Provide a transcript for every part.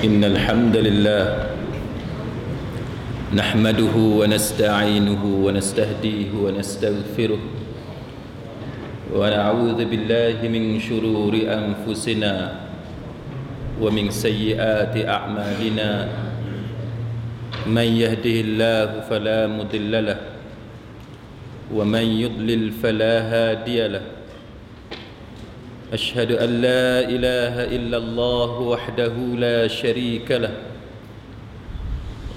إن الحمد لله نحمده ونستعينه ونستهديه ونستغفره ونعوذ بالله من شرور أنفسنا ومن سيئات أعمالنا من يهده الله فلا مضل له ومن يضلل فلا هادي له أشهد أن لا إله إلا الله وحده لا شريك له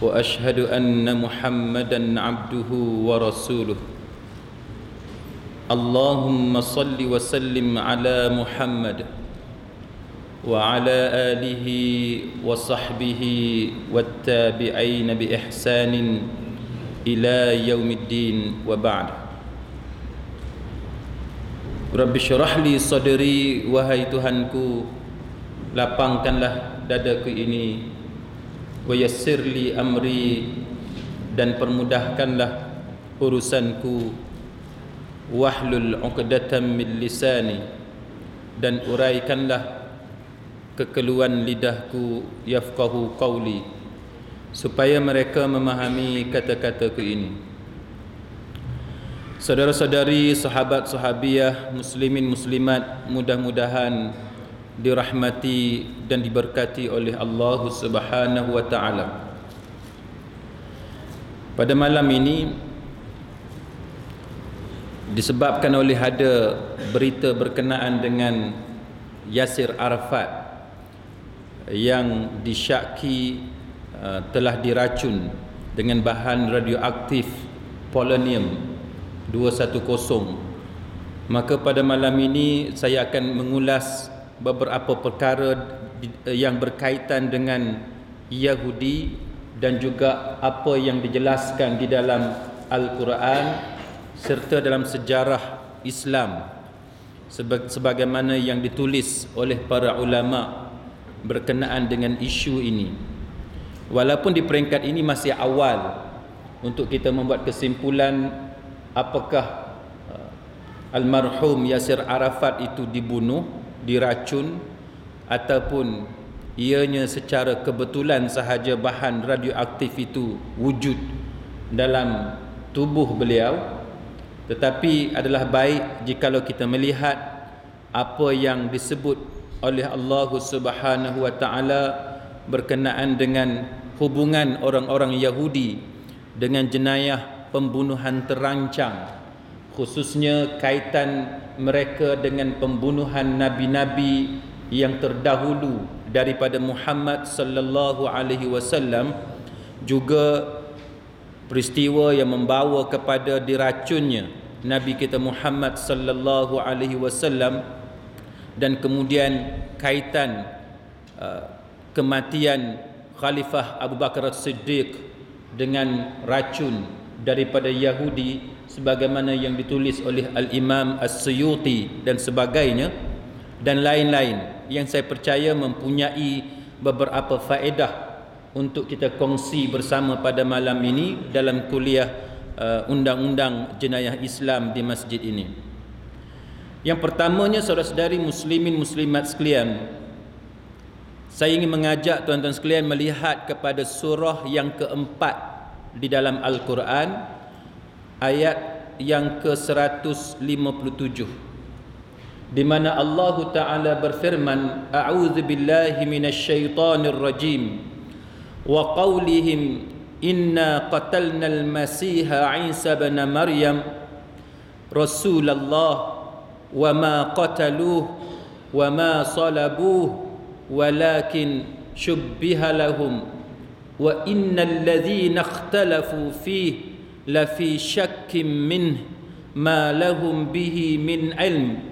وأشهد أن محمدا عبده ورسوله اللهم صل وسلم على محمد وعلى آله وصحبه والتابعين بإحسان إلى يوم الدين وبعد. Rabbi syurah li sadri, wahai Tuhanku, lapangkanlah dadaku ini, wa yassir li amri, dan permudahkanlah urusanku, wahlul 'uqdatam min lisani, dan uraikanlah kekeluhan lidahku, yafqahu qawli, supaya mereka memahami kata-kataku ini. Saudara-saudari, sahabat-sahabiah, muslimin muslimat, mudah-mudahan dirahmati dan diberkati oleh Allah Subhanahu wa taala. Pada malam ini, disebabkan oleh ada berita berkenaan dengan Yasir Arafat yang disyaki telah diracun dengan bahan radioaktif polonium 210, maka pada malam ini saya akan mengulas beberapa perkara yang berkaitan dengan Yahudi dan juga apa yang dijelaskan di dalam Al-Quran serta dalam sejarah Islam sebagaimana yang ditulis oleh para ulama berkenaan dengan isu ini. Walaupun di peringkat ini masih awal untuk kita membuat kesimpulan apakah almarhum Yasir Arafat itu dibunuh, diracun, ataupun ianya secara kebetulan sahaja bahan radioaktif itu wujud dalam tubuh beliau. Tetapi adalah baik jikalau kita melihat apa yang disebut oleh Allah Subhanahu wa taala berkenaan dengan hubungan orang-orang Yahudi dengan jenayah pembunuhan terancang, khususnya kaitan mereka dengan pembunuhan nabi-nabi yang terdahulu daripada Muhammad sallallahu alaihi wasallam, juga peristiwa yang membawa kepada diracunnya Nabi kita Muhammad sallallahu alaihi wasallam, dan kemudian kaitan kematian Khalifah Abu Bakar As-Siddiq dengan racun daripada Yahudi sebagaimana yang ditulis oleh Al-Imam As-Suyuti dan sebagainya, dan lain-lain yang saya percaya mempunyai beberapa faedah untuk kita kongsi bersama pada malam ini dalam kuliah Undang-Undang Jenayah Islam di masjid ini. Yang pertamanya, saudara-saudari muslimin muslimat sekalian, saya ingin mengajak tuan-tuan sekalian melihat kepada surah yang keempat di dalam Al-Quran, ayat yang ke-157, di mana Allah Ta'ala berfirman, A'udzu billahi minasyaitonir rajim, wa qawlihim inna qatalnal masiha Isa ibn Maryam Rasulullah wa ma qataluhu wa ma salabuhu walakin syubbiha lahum wa innal ladzina ikhtalafu fihi lafi syakkim minh ma lahum bihi min ilm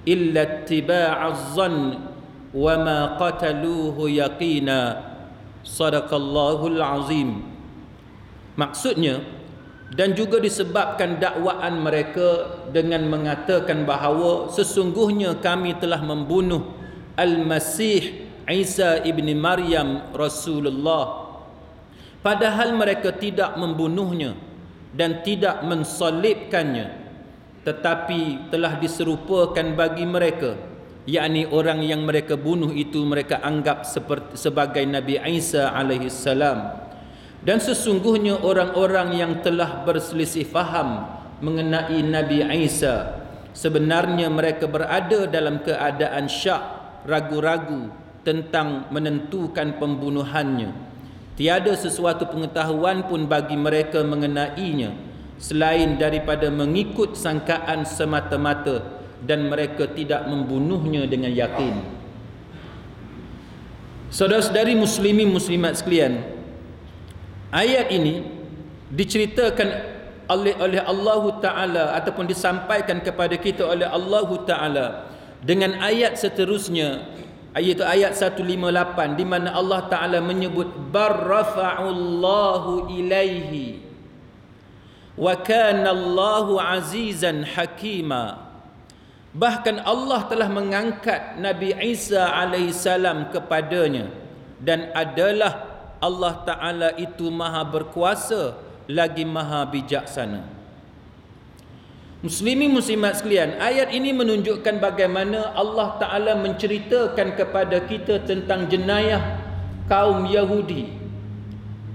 illa ittiba'az zann wa ma qataluhu yaqina. Sadaqallahul azim. Maksudnya, dan juga disebabkan dakwaan mereka dengan mengatakan bahawa sesungguhnya kami telah membunuh Al-Masih Isa ibni Maryam Rasulullah, padahal mereka tidak membunuhnya dan tidak mensalibkannya, tetapi telah diserupakan bagi mereka yakni orang yang mereka bunuh itu mereka anggap sebagai Nabi Isa alaihi salam. Dan sesungguhnya orang-orang yang telah berselisih faham mengenai Nabi Isa, sebenarnya mereka berada dalam keadaan syak, ragu-ragu tentang menentukan pembunuhannya. Tiada sesuatu pengetahuan pun bagi mereka mengenainya selain daripada mengikut sangkaan semata-mata, dan mereka tidak membunuhnya dengan yakin. Saudara-saudari muslimin muslimat sekalian, ayat ini diceritakan oleh Allah Ta'ala ataupun disampaikan kepada kita oleh Allah Ta'ala dengan ayat seterusnya, iaitu ayat 158, di mana Allah Ta'ala menyebut barrafa'ullahu ilaihi wa kana Allahu azizan hakima. Bahkan Allah telah mengangkat Nabi Isa alaihissalam kepadanya, dan adalah Allah Ta'ala itu maha berkuasa lagi maha bijaksana. Muslimin muslimat sekalian, ayat ini menunjukkan bagaimana Allah Ta'ala menceritakan kepada kita tentang jenayah kaum Yahudi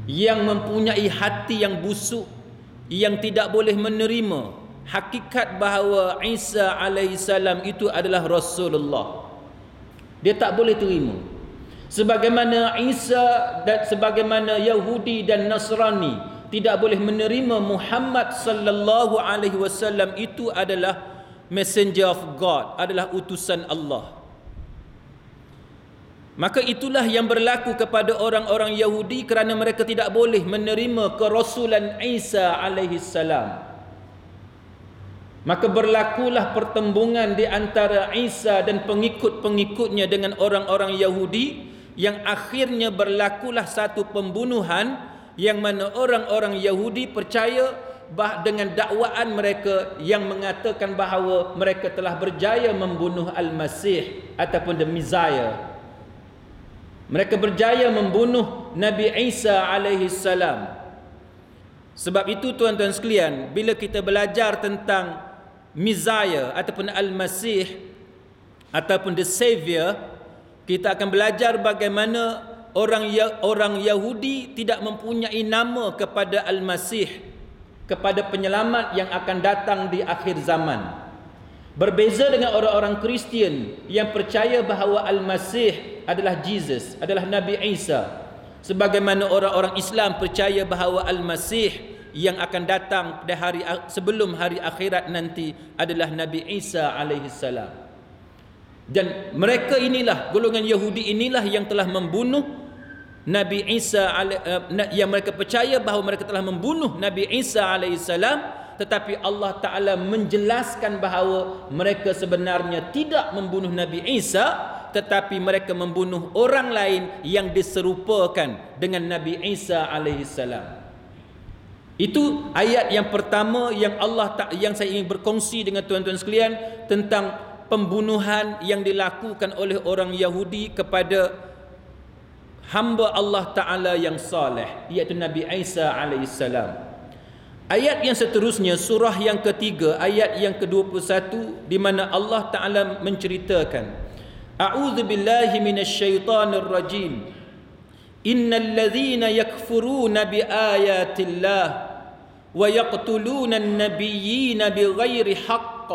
yang mempunyai hati yang busuk, yang tidak boleh menerima hakikat bahawa Isa alaihissalam itu adalah Rasulullah. Dia tak boleh terima. Sebagaimana Isa dan sebagaimana Yahudi dan Nasrani tidak boleh menerima Muhammad sallallahu alaihi wasallam itu adalah messenger of God, adalah utusan Allah. Maka itulah yang berlaku kepada orang-orang Yahudi kerana mereka tidak boleh menerima kerasulan Isa alaihissalam. Maka berlakulah pertembungan di antara Isa dan pengikut-pengikutnya dengan orang-orang Yahudi, yang akhirnya berlakulah satu pembunuhan yang mana orang-orang Yahudi percaya dengan dakwaan mereka yang mengatakan bahawa mereka telah berjaya membunuh Al-Masih ataupun the Messiah. Mereka berjaya membunuh Nabi Isa alaihi salam. Sebab itu tuan-tuan sekalian, bila kita belajar tentang Messiah ataupun Al-Masih ataupun the Savior, kita akan belajar bagaimana orang Yahudi tidak mempunyai nama kepada Al-Masih, kepada penyelamat yang akan datang di akhir zaman. Berbeza dengan orang-orang Kristian yang percaya bahawa Al-Masih adalah Jesus, adalah Nabi Isa. Sebagaimana orang-orang Islam percaya bahawa Al-Masih yang akan datang pada hari sebelum hari akhirat nanti adalah Nabi Isa alaihissalam. Dan mereka inilah, golongan Yahudi inilah yang telah membunuh Nabi Isa, yang mereka percaya bahawa mereka telah membunuh Nabi Isa alaihissalam, tetapi Allah Ta'ala menjelaskan bahawa mereka sebenarnya tidak membunuh Nabi Isa, tetapi mereka membunuh orang lain yang diserupakan dengan Nabi Isa alaihissalam. Itu ayat yang pertama yang saya ingin berkongsi dengan tuan-tuan sekalian tentang pembunuhan yang dilakukan oleh orang Yahudi kepada hamba Allah Ta'ala yang saleh, iaitu Nabi Isa alaihissalam. Ayat yang seterusnya, surah yang ketiga, ayat yang ke-21, di mana Allah Ta'ala menceritakan, A'udzu billahi minasyaitonir rajim. Innal ladzina yakfuruna biayatillah wa yaqtuluna an-nabiyyina bighairi haqq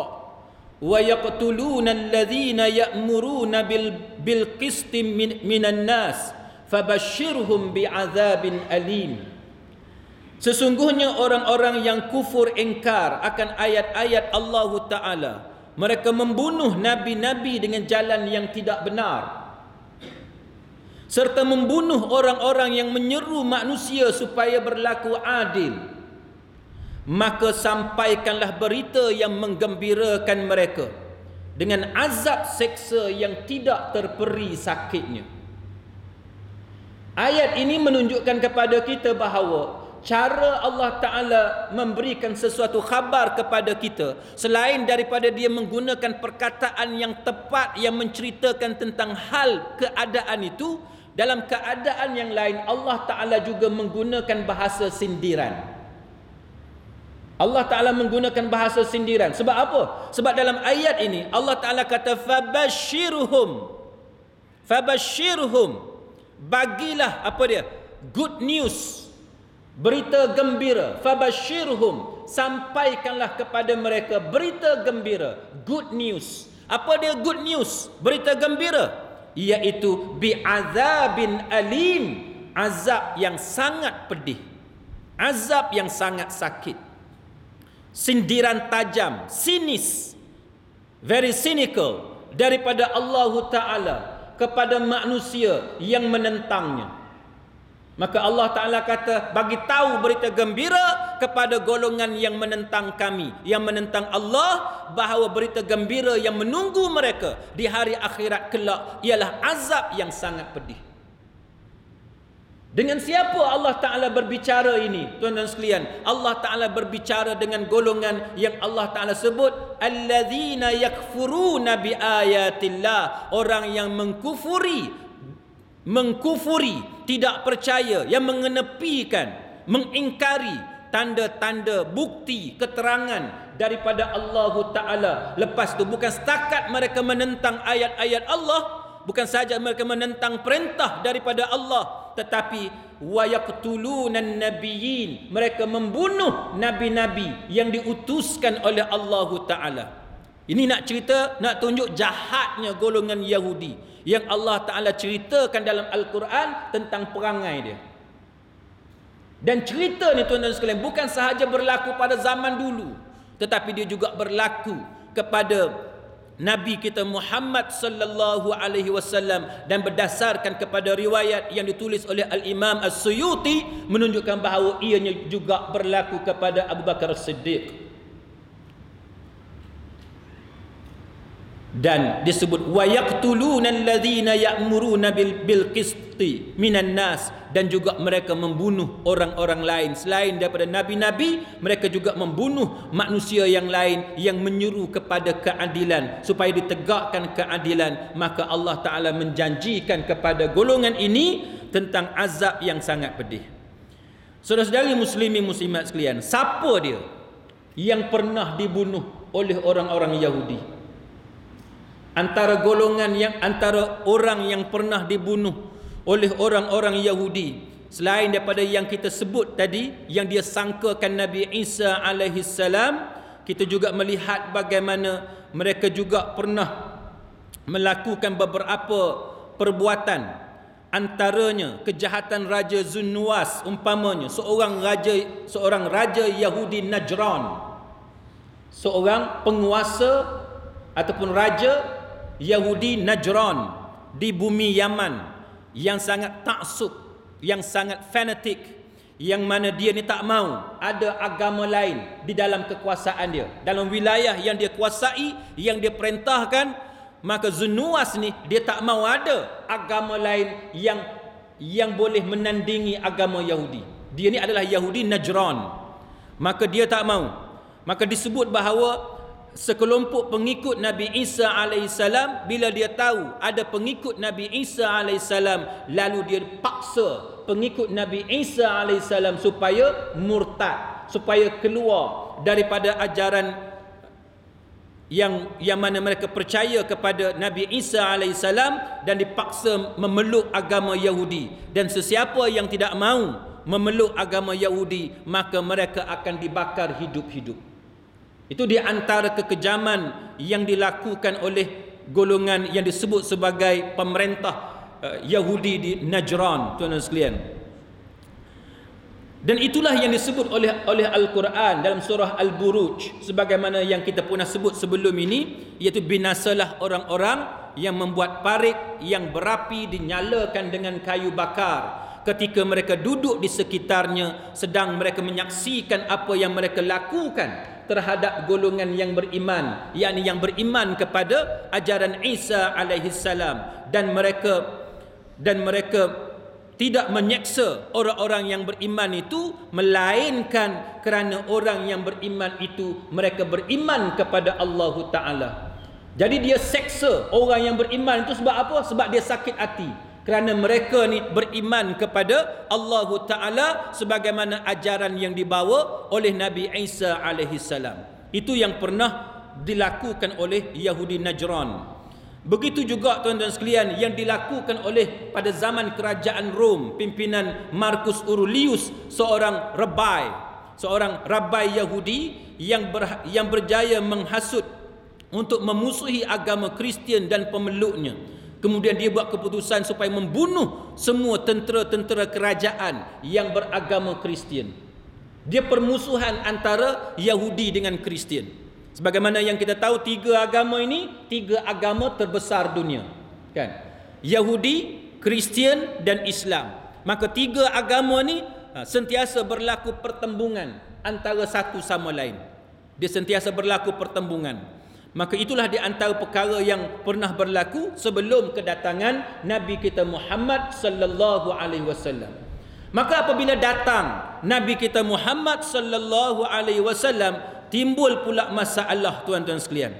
wa yaqtuluna alladhina ya'muruna bil qisti minan nas fabashshirhum bi'adzabin alim. Sesungguhnya orang-orang yang kufur ingkar akan ayat-ayat Allah Ta'ala, mereka membunuh nabi-nabi dengan jalan yang tidak benar, serta membunuh orang-orang yang menyeru manusia supaya berlaku adil. Maka sampaikanlah berita yang menggembirakan mereka dengan azab seksa yang tidak terperi sakitnya. Ayat ini menunjukkan kepada kita bahawa cara Allah Ta'ala memberikan sesuatu khabar kepada kita, selain daripada dia menggunakan perkataan yang tepat yang menceritakan tentang hal keadaan itu, dalam keadaan yang lain Allah Ta'ala juga menggunakan bahasa sindiran. Allah Ta'ala menggunakan bahasa sindiran. Sebab apa? Sebab dalam ayat ini Allah Ta'ala kata Fabashirhum, bagilah apa dia? Good news, berita gembira. Fabashirhum, sampaikanlah kepada mereka berita gembira, good news. Apa dia good news, berita gembira? Iaitu bi'azabin alim, azab yang sangat pedih, azab yang sangat sakit. Sindiran tajam, sinis, very cynical daripada Allah Ta'ala kepada manusia yang menentangnya. Maka Allah Ta'ala kata, bagi tahu berita gembira kepada golongan yang menentang kami, yang menentang Allah, bahawa berita gembira yang menunggu mereka di hari akhirat kelak ialah azab yang sangat pedih. Dengan siapa Allah Ta'ala berbicara ini, tuan-tuan sekalian? Allah Ta'ala berbicara dengan golongan yang Allah Ta'ala sebut alladzina yakfuruna biayatillah, orang yang mengkufuri, tidak percaya, yang mengenepikan, mengingkari tanda-tanda, bukti, keterangan daripada Allah Ta'ala. Lepas tu bukan setakat mereka menentang ayat-ayat Allah, bukan saja mereka menentang perintah daripada Allah, tetapi wa yaqtulunan nabiyyin, mereka membunuh nabi-nabi yang diutuskan oleh Allah Ta'ala. Ini nak cerita, nak tunjuk jahatnya golongan Yahudi yang Allah Ta'ala ceritakan dalam Al-Quran tentang perangai dia. Dan cerita ni tuan-tuan sekalian bukan sahaja berlaku pada zaman dulu, tetapi dia juga berlaku kepada Nabi kita Muhammad sallallahu alaihi wasallam, dan berdasarkan kepada riwayat yang ditulis oleh Al-Imam As-Suyuti menunjukkan bahawa ianya juga berlaku kepada Abu Bakar As-Siddiq. Dan disebut wa yaqtuluna alladzina ya'muruna bil qisti minan nas, dan juga mereka membunuh orang-orang lain selain daripada nabi-nabi. Mereka juga membunuh manusia yang lain yang menyuruh kepada keadilan, supaya ditegakkan keadilan. Maka Allah Ta'ala menjanjikan kepada golongan ini tentang azab yang sangat pedih. Saudara-saudari muslimin muslimat sekalian, siapa dia yang pernah dibunuh oleh orang-orang Yahudi? Antara orang yang pernah dibunuh oleh orang-orang Yahudi, selain daripada yang kita sebut tadi, yang dia sangkakan Nabi Isa alaihi salam, kita juga melihat bagaimana mereka juga pernah melakukan beberapa perbuatan. Antaranya kejahatan Raja Zunnuwas, umpamanya seorang raja Yahudi Najran, seorang penguasa ataupun raja Yahudi Najran di bumi Yaman, yang sangat taksub, yang sangat fanatik, yang mana dia ni tak mau ada agama lain di dalam kekuasaan dia, dalam wilayah yang dia kuasai, yang dia perintahkan. Maka Zunnuwas ni dia tak mau ada agama lain yang boleh menandingi agama Yahudi. Dia ni adalah Yahudi Najran, maka dia tak mau. Maka disebut bahawa sekelompok pengikut Nabi Isa alaihissalam, bila dia tahu ada pengikut Nabi Isa alaihissalam, lalu dia paksa pengikut Nabi Isa alaihissalam supaya murtad, supaya keluar daripada ajaran yang mana mereka percaya kepada Nabi Isa alaihissalam, dan dipaksa memeluk agama Yahudi. Dan sesiapa yang tidak mahu memeluk agama Yahudi, maka mereka akan dibakar hidup-hidup. Itu di antara kekejaman yang dilakukan oleh golongan yang disebut sebagai pemerintah Yahudi di Najran, tuan-tuan sekalian. Dan itulah yang disebut oleh Al-Quran dalam surah Al-Buruj, sebagaimana yang kita pernah sebut sebelum ini, iaitu binasalah orang-orang yang membuat parit yang berapi dinyalakan dengan kayu bakar ketika mereka duduk di sekitarnya, sedang mereka menyaksikan apa yang mereka lakukan terhadap golongan yang beriman, yakni yang beriman kepada ajaran Isa alaihissalam. Dan mereka tidak menyeksa orang-orang yang beriman itu, melainkan kerana orang yang beriman itu mereka beriman kepada Allah Ta'ala. Jadi dia seksa orang yang beriman itu sebab apa? Sebab dia sakit hati. kerana mereka ni beriman kepada Allah Ta'ala sebagaimana ajaran yang dibawa oleh Nabi Isa alaihi salam. Itu yang pernah dilakukan oleh Yahudi Najran. Begitu juga tuan-tuan sekalian yang dilakukan oleh pada zaman kerajaan Rom, pimpinan Marcus Aurelius, seorang rabai Yahudi yang berjaya menghasut untuk memusuhi agama Kristian dan pemeluknya. Kemudian dia buat keputusan supaya membunuh semua tentera-tentera kerajaan yang beragama Kristian. Dia permusuhan antara Yahudi dengan Kristian. Sebagaimana yang kita tahu, tiga agama terbesar dunia, kan? Yahudi, Kristian dan Islam. Maka tiga agama ni sentiasa berlaku pertembungan antara satu sama lain. Dia sentiasa berlaku pertembungan. Maka itulah di antara perkara yang pernah berlaku sebelum kedatangan Nabi kita Muhammad sallallahu alaihi wasallam. Maka apabila datang Nabi kita Muhammad sallallahu alaihi wasallam, timbul pula masalah tuan-tuan sekalian.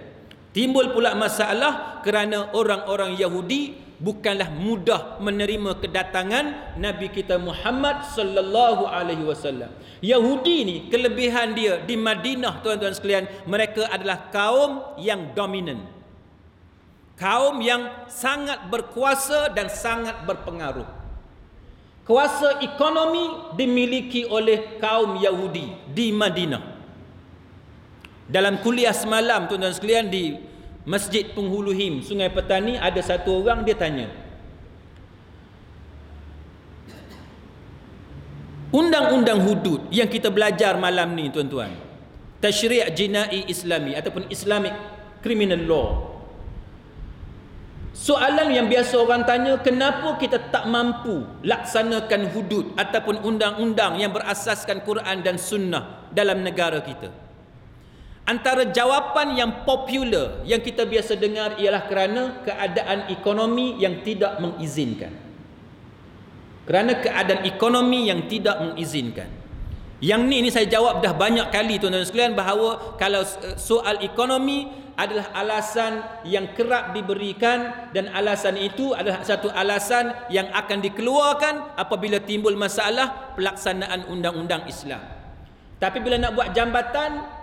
Timbul pula masalah kerana orang-orang Yahudi bukanlah mudah menerima kedatangan Nabi kita Muhammad sallallahu alaihi wasallam. Yahudi ni kelebihan dia di Madinah tuan-tuan sekalian, mereka adalah kaum yang dominan. Kaum yang sangat berkuasa dan sangat berpengaruh. Kuasa ekonomi dimiliki oleh kaum Yahudi di Madinah. Dalam kuliah semalam tuan-tuan sekalian di Masjid Penghulu Him, Sungai Petani, ada satu orang dia tanya, undang-undang hudud yang kita belajar malam ni tuan-tuan, Tashri' Jinai Islami ataupun Islamic Criminal Law, soalan yang biasa orang tanya, kenapa kita tak mampu laksanakan hudud ataupun undang-undang yang berasaskan Quran dan Sunnah dalam negara kita? Antara jawapan yang popular yang kita biasa dengar ialah kerana keadaan ekonomi yang tidak mengizinkan. Kerana keadaan ekonomi yang tidak mengizinkan. Yang ni saya jawab dah banyak kali tuan-tuan sekalian, bahawa kalau soal ekonomi adalah alasan yang kerap diberikan, dan alasan itu adalah satu alasan yang akan dikeluarkan apabila timbul masalah pelaksanaan undang-undang Islam. Tapi bila nak buat jabatan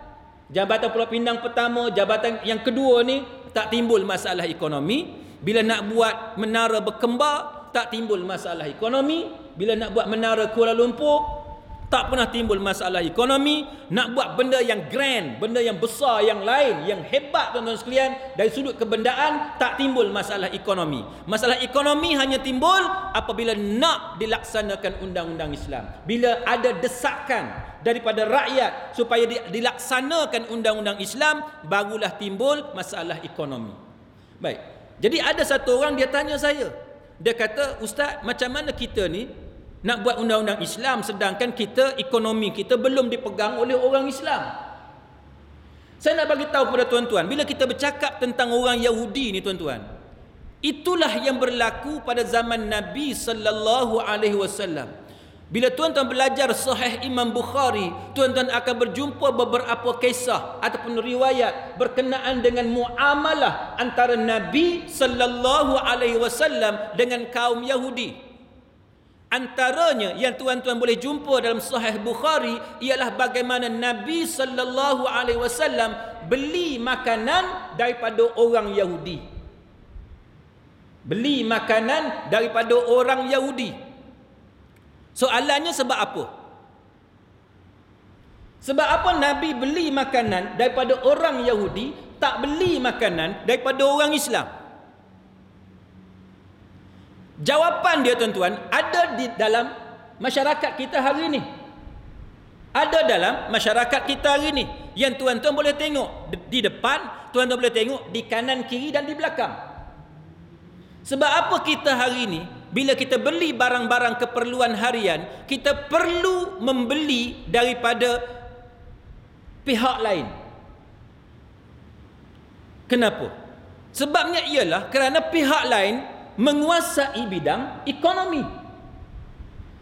Pulau Pinang pertama, jabatan yang kedua ni, tak timbul masalah ekonomi. Bila nak buat menara berkembar, tak timbul masalah ekonomi. Bila nak buat menara Kuala Lumpur, tak pernah timbul masalah ekonomi. Nak buat benda yang grand, benda yang besar, yang lain, yang hebat tuan-tuan sekalian, dari sudut kebendaan, tak timbul masalah ekonomi. Masalah ekonomi hanya timbul apabila nak dilaksanakan undang-undang Islam. Bila ada desakan daripada rakyat supaya dilaksanakan undang-undang Islam, barulah timbul masalah ekonomi. Baik. Jadi ada satu orang dia tanya saya. Dia kata, "Ustaz, macam mana kita ni nak buat undang-undang Islam sedangkan ekonomi kita belum dipegang oleh orang Islam?" Saya nak bagi tahu kepada tuan-tuan, bila kita bercakap tentang orang Yahudi ni tuan-tuan, itulah yang berlaku pada zaman Nabi sallallahu alaihi wasallam. Bila tuan-tuan belajar Sahih Imam Bukhari, tuan-tuan akan berjumpa beberapa kisah ataupun riwayat berkenaan dengan muamalah antara Nabi sallallahu alaihi wasallam dengan kaum Yahudi. Antaranya yang tuan-tuan boleh jumpa dalam Sahih Bukhari ialah bagaimana Nabi sallallahu alaihi wasallam beli makanan daripada orang Yahudi. Beli makanan daripada orang Yahudi. Soalannya, sebab apa? Sebab apa Nabi beli makanan daripada orang Yahudi, tak beli makanan daripada orang Islam? Jawapan dia tuan-tuan ada di dalam masyarakat kita hari ini. Ada dalam masyarakat kita hari ini. Yang tuan-tuan boleh tengok di depan, tuan-tuan boleh tengok di kanan, kiri dan di belakang. Sebab apa kita hari ini, bila kita beli barang-barang keperluan harian, kita perlu membeli daripada pihak lain. Kenapa? Sebabnya ialah kerana pihak lain menguasai bidang ekonomi.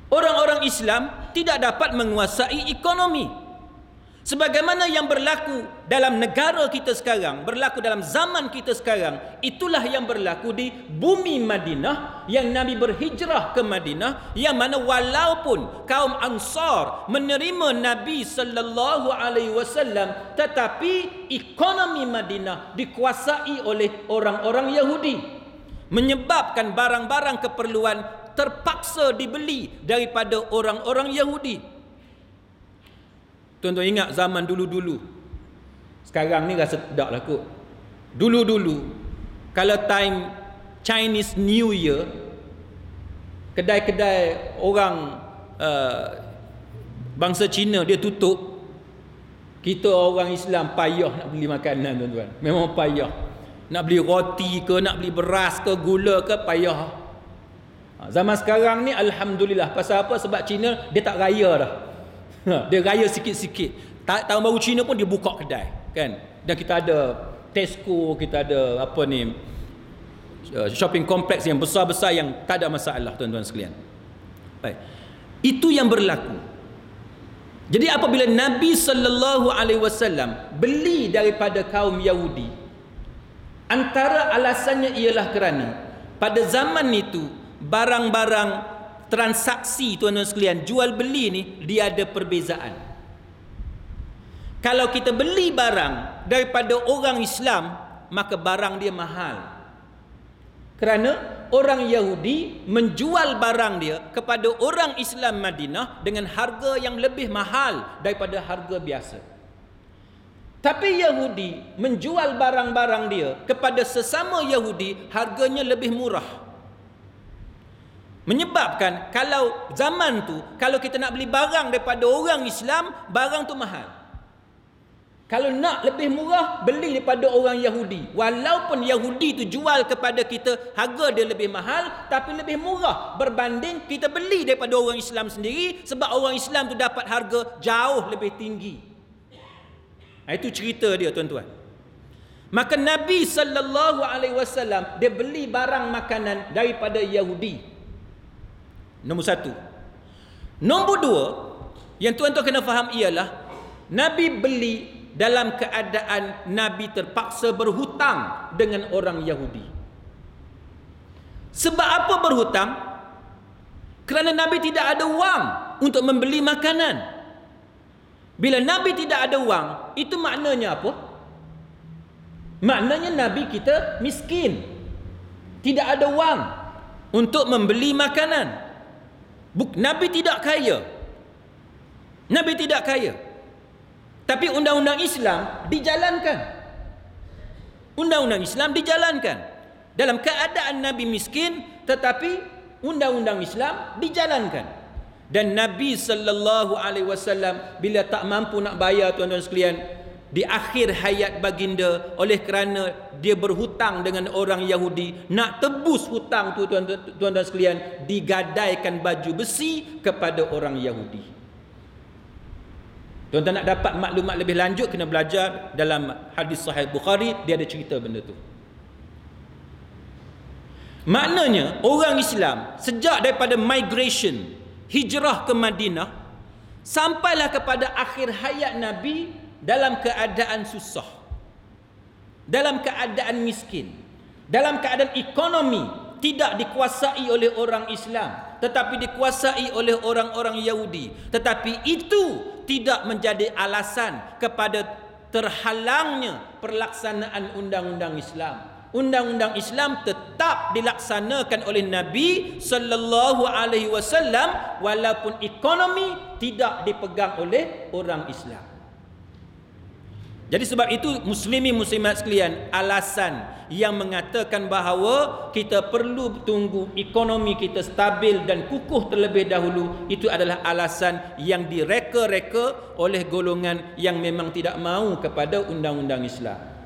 Orang-orang Islam tidak dapat menguasai ekonomi. Sebagaimana yang berlaku dalam negara kita sekarang, berlaku dalam zaman kita sekarang, itulah yang berlaku di bumi Madinah, yang Nabi berhijrah ke Madinah, yang mana walaupun kaum Ansar menerima Nabi sallallahu alaihi wasallam, tetapi ekonomi Madinah dikuasai oleh orang-orang Yahudi, menyebabkan barang-barang keperluan terpaksa dibeli daripada orang-orang Yahudi. Tuan-tuan ingat zaman dulu-dulu. Sekarang ni rasa tak lah kot. Dulu-dulu, kalau time Chinese New Year, kedai-kedai orang bangsa Cina dia tutup. Kita orang Islam payah nak beli makanan, tuan-tuan. Memang payah. Nak beli roti ke, nak beli beras ke, gula ke, payah. Zaman sekarang ni alhamdulillah. Pasal apa? Sebab Cina dia tak raya dah. Dia raya sikit-sikit. Tahun baru Cina pun dia buka kedai, kan? Dan kita ada Tesco, kita ada apa ni, shopping kompleks yang besar-besar yang tak ada masalah, tuan-tuan sekalian. Baik. Itu yang berlaku. Jadi apabila Nabi sallallahu alaihi wasallam beli daripada kaum Yahudi, antara alasannya ialah kerana pada zaman itu barang-barang transaksi, tuan-tuan sekalian, jual beli ni dia ada perbezaan. Kalau kita beli barang daripada orang Islam, maka barang dia mahal. Kerana orang Yahudi menjual barang dia kepada orang Islam Madinah dengan harga yang lebih mahal daripada harga biasa. Tapi Yahudi menjual barang-barang dia kepada sesama Yahudi harganya lebih murah. Menyebabkan kalau zaman tu, kalau kita nak beli barang daripada orang Islam, barang tu mahal. Kalau nak lebih murah, beli daripada orang Yahudi. Walaupun Yahudi tu jual kepada kita, harga dia lebih mahal, tapi lebih murah berbanding kita beli daripada orang Islam sendiri, sebab orang Islam tu dapat harga jauh lebih tinggi. Itu cerita dia, tuan-tuan. Maka Nabi sallallahu alaihi wasallam dia beli barang makanan daripada Yahudi. Nombor satu. Nombor dua, yang tuan-tuan kena faham ialah Nabi beli dalam keadaan Nabi terpaksa berhutang dengan orang Yahudi. Sebab apa berhutang? Kerana Nabi tidak ada wang untuk membeli makanan. Bila Nabi tidak ada wang, itu maknanya apa? Maknanya Nabi kita miskin. Tidak ada wang untuk membeli makanan. Nabi tidak kaya. Nabi tidak kaya. Tapi undang-undang Islam dijalankan. Undang-undang Islam dijalankan. Dalam keadaan Nabi miskin, tetapi undang-undang Islam dijalankan. Dan Nabi sallallahu alaihi wasallam bila tak mampu nak bayar, tuan-tuan sekalian, di akhir hayat baginda, oleh kerana dia berhutang dengan orang Yahudi, nak tebus hutang tu, tuan-tuan sekalian, digadaikan baju besi kepada orang Yahudi. Tuan-tuan nak dapat maklumat lebih lanjut, kena belajar dalam hadis sahih Bukhari, dia ada cerita benda tu. Maknanya orang Islam sejak daripada migration, hijrah ke Madinah, sampailah kepada akhir hayat Nabi dalam keadaan susah, dalam keadaan miskin, dalam keadaan ekonomi tidak dikuasai oleh orang Islam, tetapi dikuasai oleh orang-orang Yahudi. Tetapi itu tidak menjadi alasan kepada terhalangnya pelaksanaan undang-undang Islam. Undang-undang Islam tetap dilaksanakan oleh Nabi sallallahu alaihi wasallam walaupun ekonomi tidak dipegang oleh orang Islam. Jadi sebab itu muslimin muslimat sekalian, alasan yang mengatakan bahawa kita perlu tunggu ekonomi kita stabil dan kukuh terlebih dahulu, itu adalah alasan yang direka-reka oleh golongan yang memang tidak mahu kepada undang-undang Islam.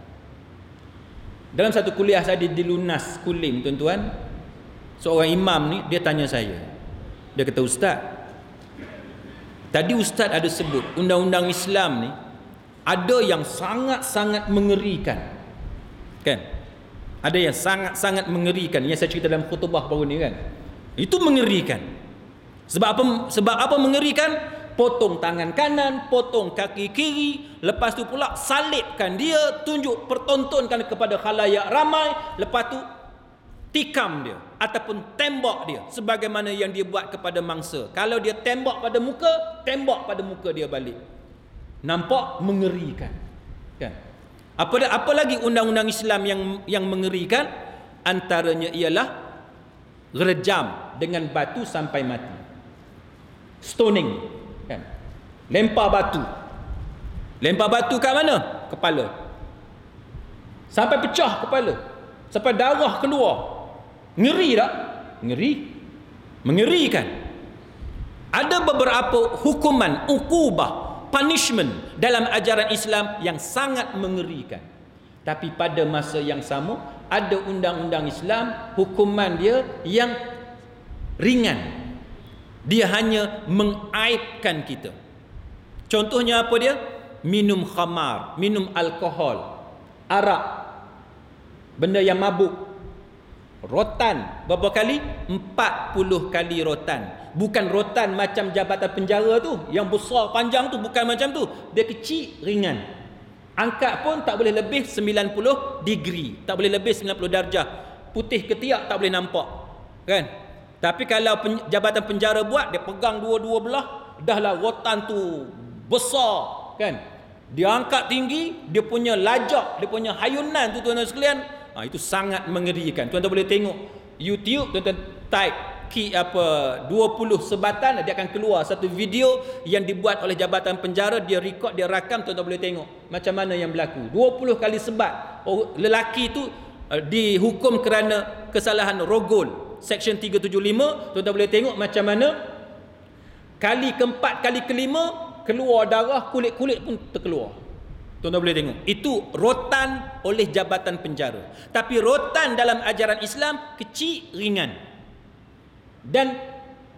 Dalam satu kuliah saya di Lunas Kulim, tuan-tuan, seorang imam ni dia tanya saya. Dia kata, "Ustaz, tadi Ustaz ada sebut undang-undang Islam ni ada yang sangat-sangat mengerikan, kan? Ada yang sangat-sangat mengerikan. Yang saya cerita dalam khutbah baru ni, kan? Itu mengerikan. Sebab apa mengerikan? potong tangan kanan, potong kaki kiri, lepas tu pula salibkan dia, tunjuk pertontonkan kepada khalayak ramai, lepas tu tikam dia ataupun tembak dia sebagaimana yang dia buat kepada mangsa. Kalau dia tembak pada muka dia balik. Nampak mengerikan, kan? Apa lagi undang-undang Islam yang mengerikan? Antaranya ialah rejam dengan batu sampai mati. Stoning, kan? Lempar batu kat mana? Kepala, sampai pecah kepala, sampai darah keluar. Ngeri tak? Mengerikan. Ada beberapa hukuman, ukubah, punishment dalam ajaran Islam yang sangat mengerikan. Tapi pada masa yang sama, ada undang-undang Islam, hukuman dia yang ringan. Dia hanya mengaibkan kita. Contohnya apa dia? Minum khamar, minum alkohol, arak, benda yang mabuk. Rotan berapa kali? 40 kali rotan. Bukan rotan macam jabatan penjara tu, yang besar panjang tu, bukan macam tu. Dia kecil, ringan. Angkat pun tak boleh lebih 90 degree, tak boleh lebih 90 darjah. Putih ketiak tak boleh nampak, kan? Tapi kalau jabatan penjara buat, dia pegang dua-dua belah, dahlah rotan tu besar, kan? Dia angkat tinggi, dia punya lajak, dia punya hayunan tu tuan-tuan sekalian, itu sangat mengerikan. Tuan-tuan boleh tengok YouTube, tuan-tuan type 20 sebatan, dia akan keluar satu video yang dibuat oleh jabatan penjara. Dia record, dia rakam, tuan-tuan boleh tengok macam mana yang berlaku. 20 kali sebat. Lelaki tu dihukum kerana kesalahan rogol, Section 375. Tuan-tuan boleh tengok macam mana kali keempat, kali kelima keluar darah, kulit-kulit pun terkeluar. Tuan-tuan boleh tengok. Itu rotan oleh jabatan penjara. Tapi rotan dalam ajaran Islam kecil, ringan. Dan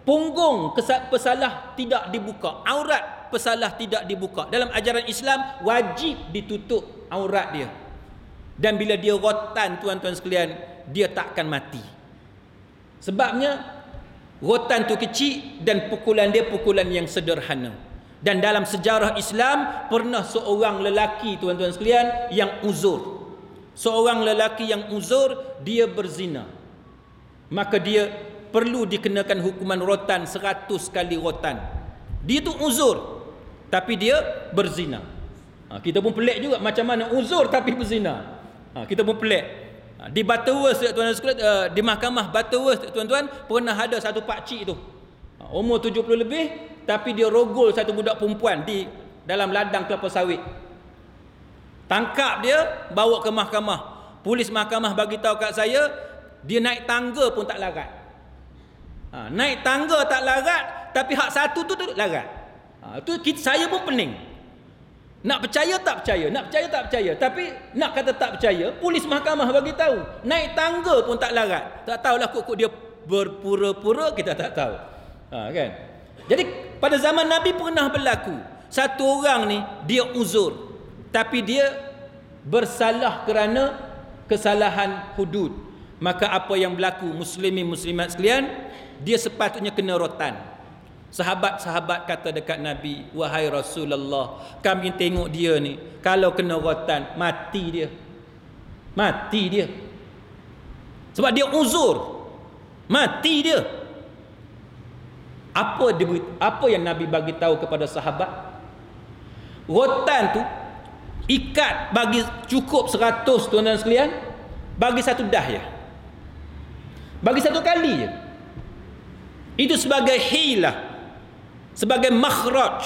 punggung pesalah tidak dibuka, aurat pesalah tidak dibuka. Dalam ajaran Islam wajib ditutup aurat dia. Dan bila dia rotan, tuan-tuan sekalian, dia takkan mati. Sebabnya rotan tu kecil dan pukulan dia pukulan yang sederhana. Dan dalam sejarah Islam pernah seorang lelaki, tuan-tuan sekalian, yang uzur. Seorang lelaki yang uzur, dia berzina. Maka dia perlu dikenakan hukuman rotan 100 kali rotan. Dia tu uzur, tapi dia berzina. Kita pun pelik juga, macam mana uzur tapi berzina. Kita pun pelik. Di Butterworth, tuan-tuan sekalian, di mahkamah Butterworth, tuan-tuan, pernah ada satu pakcik tu, umur 70 lebih, tapi dia rogol satu budak perempuan di dalam ladang kelapa sawit. Tangkap dia, bawa ke mahkamah. Polis mahkamah bagi tahu kat saya, dia naik tangga pun tak larat. Naik tangga tak larat, tapi hak satu tu larat. Saya pun pening. Nak percaya tak percaya, nak percaya tak percaya. Tapi nak kata tak percaya, polis mahkamah bagi tahu, naik tangga pun tak larat. Tak tahulah kok dia berpura-pura, kita tak tahu. Kan? Jadi pada zaman Nabi pernah berlaku, satu orang ni dia uzur, tapi dia bersalah kerana kesalahan hudud. Maka apa yang berlaku, muslimin muslimat sekalian, dia sepatutnya kena rotan. Sahabat-sahabat kata dekat Nabi, wahai Rasulullah, kami tengok dia ni, kalau kena rotan, mati dia. Sebab dia uzur, mati dia. Apa yang Nabi bagi tahu kepada sahabat? Rotan tu ikat, bagi cukup 100, tuan-tuan sekalian, bagi satu dah je, bagi satu kali je. Itu sebagai hilah, sebagai makhraj,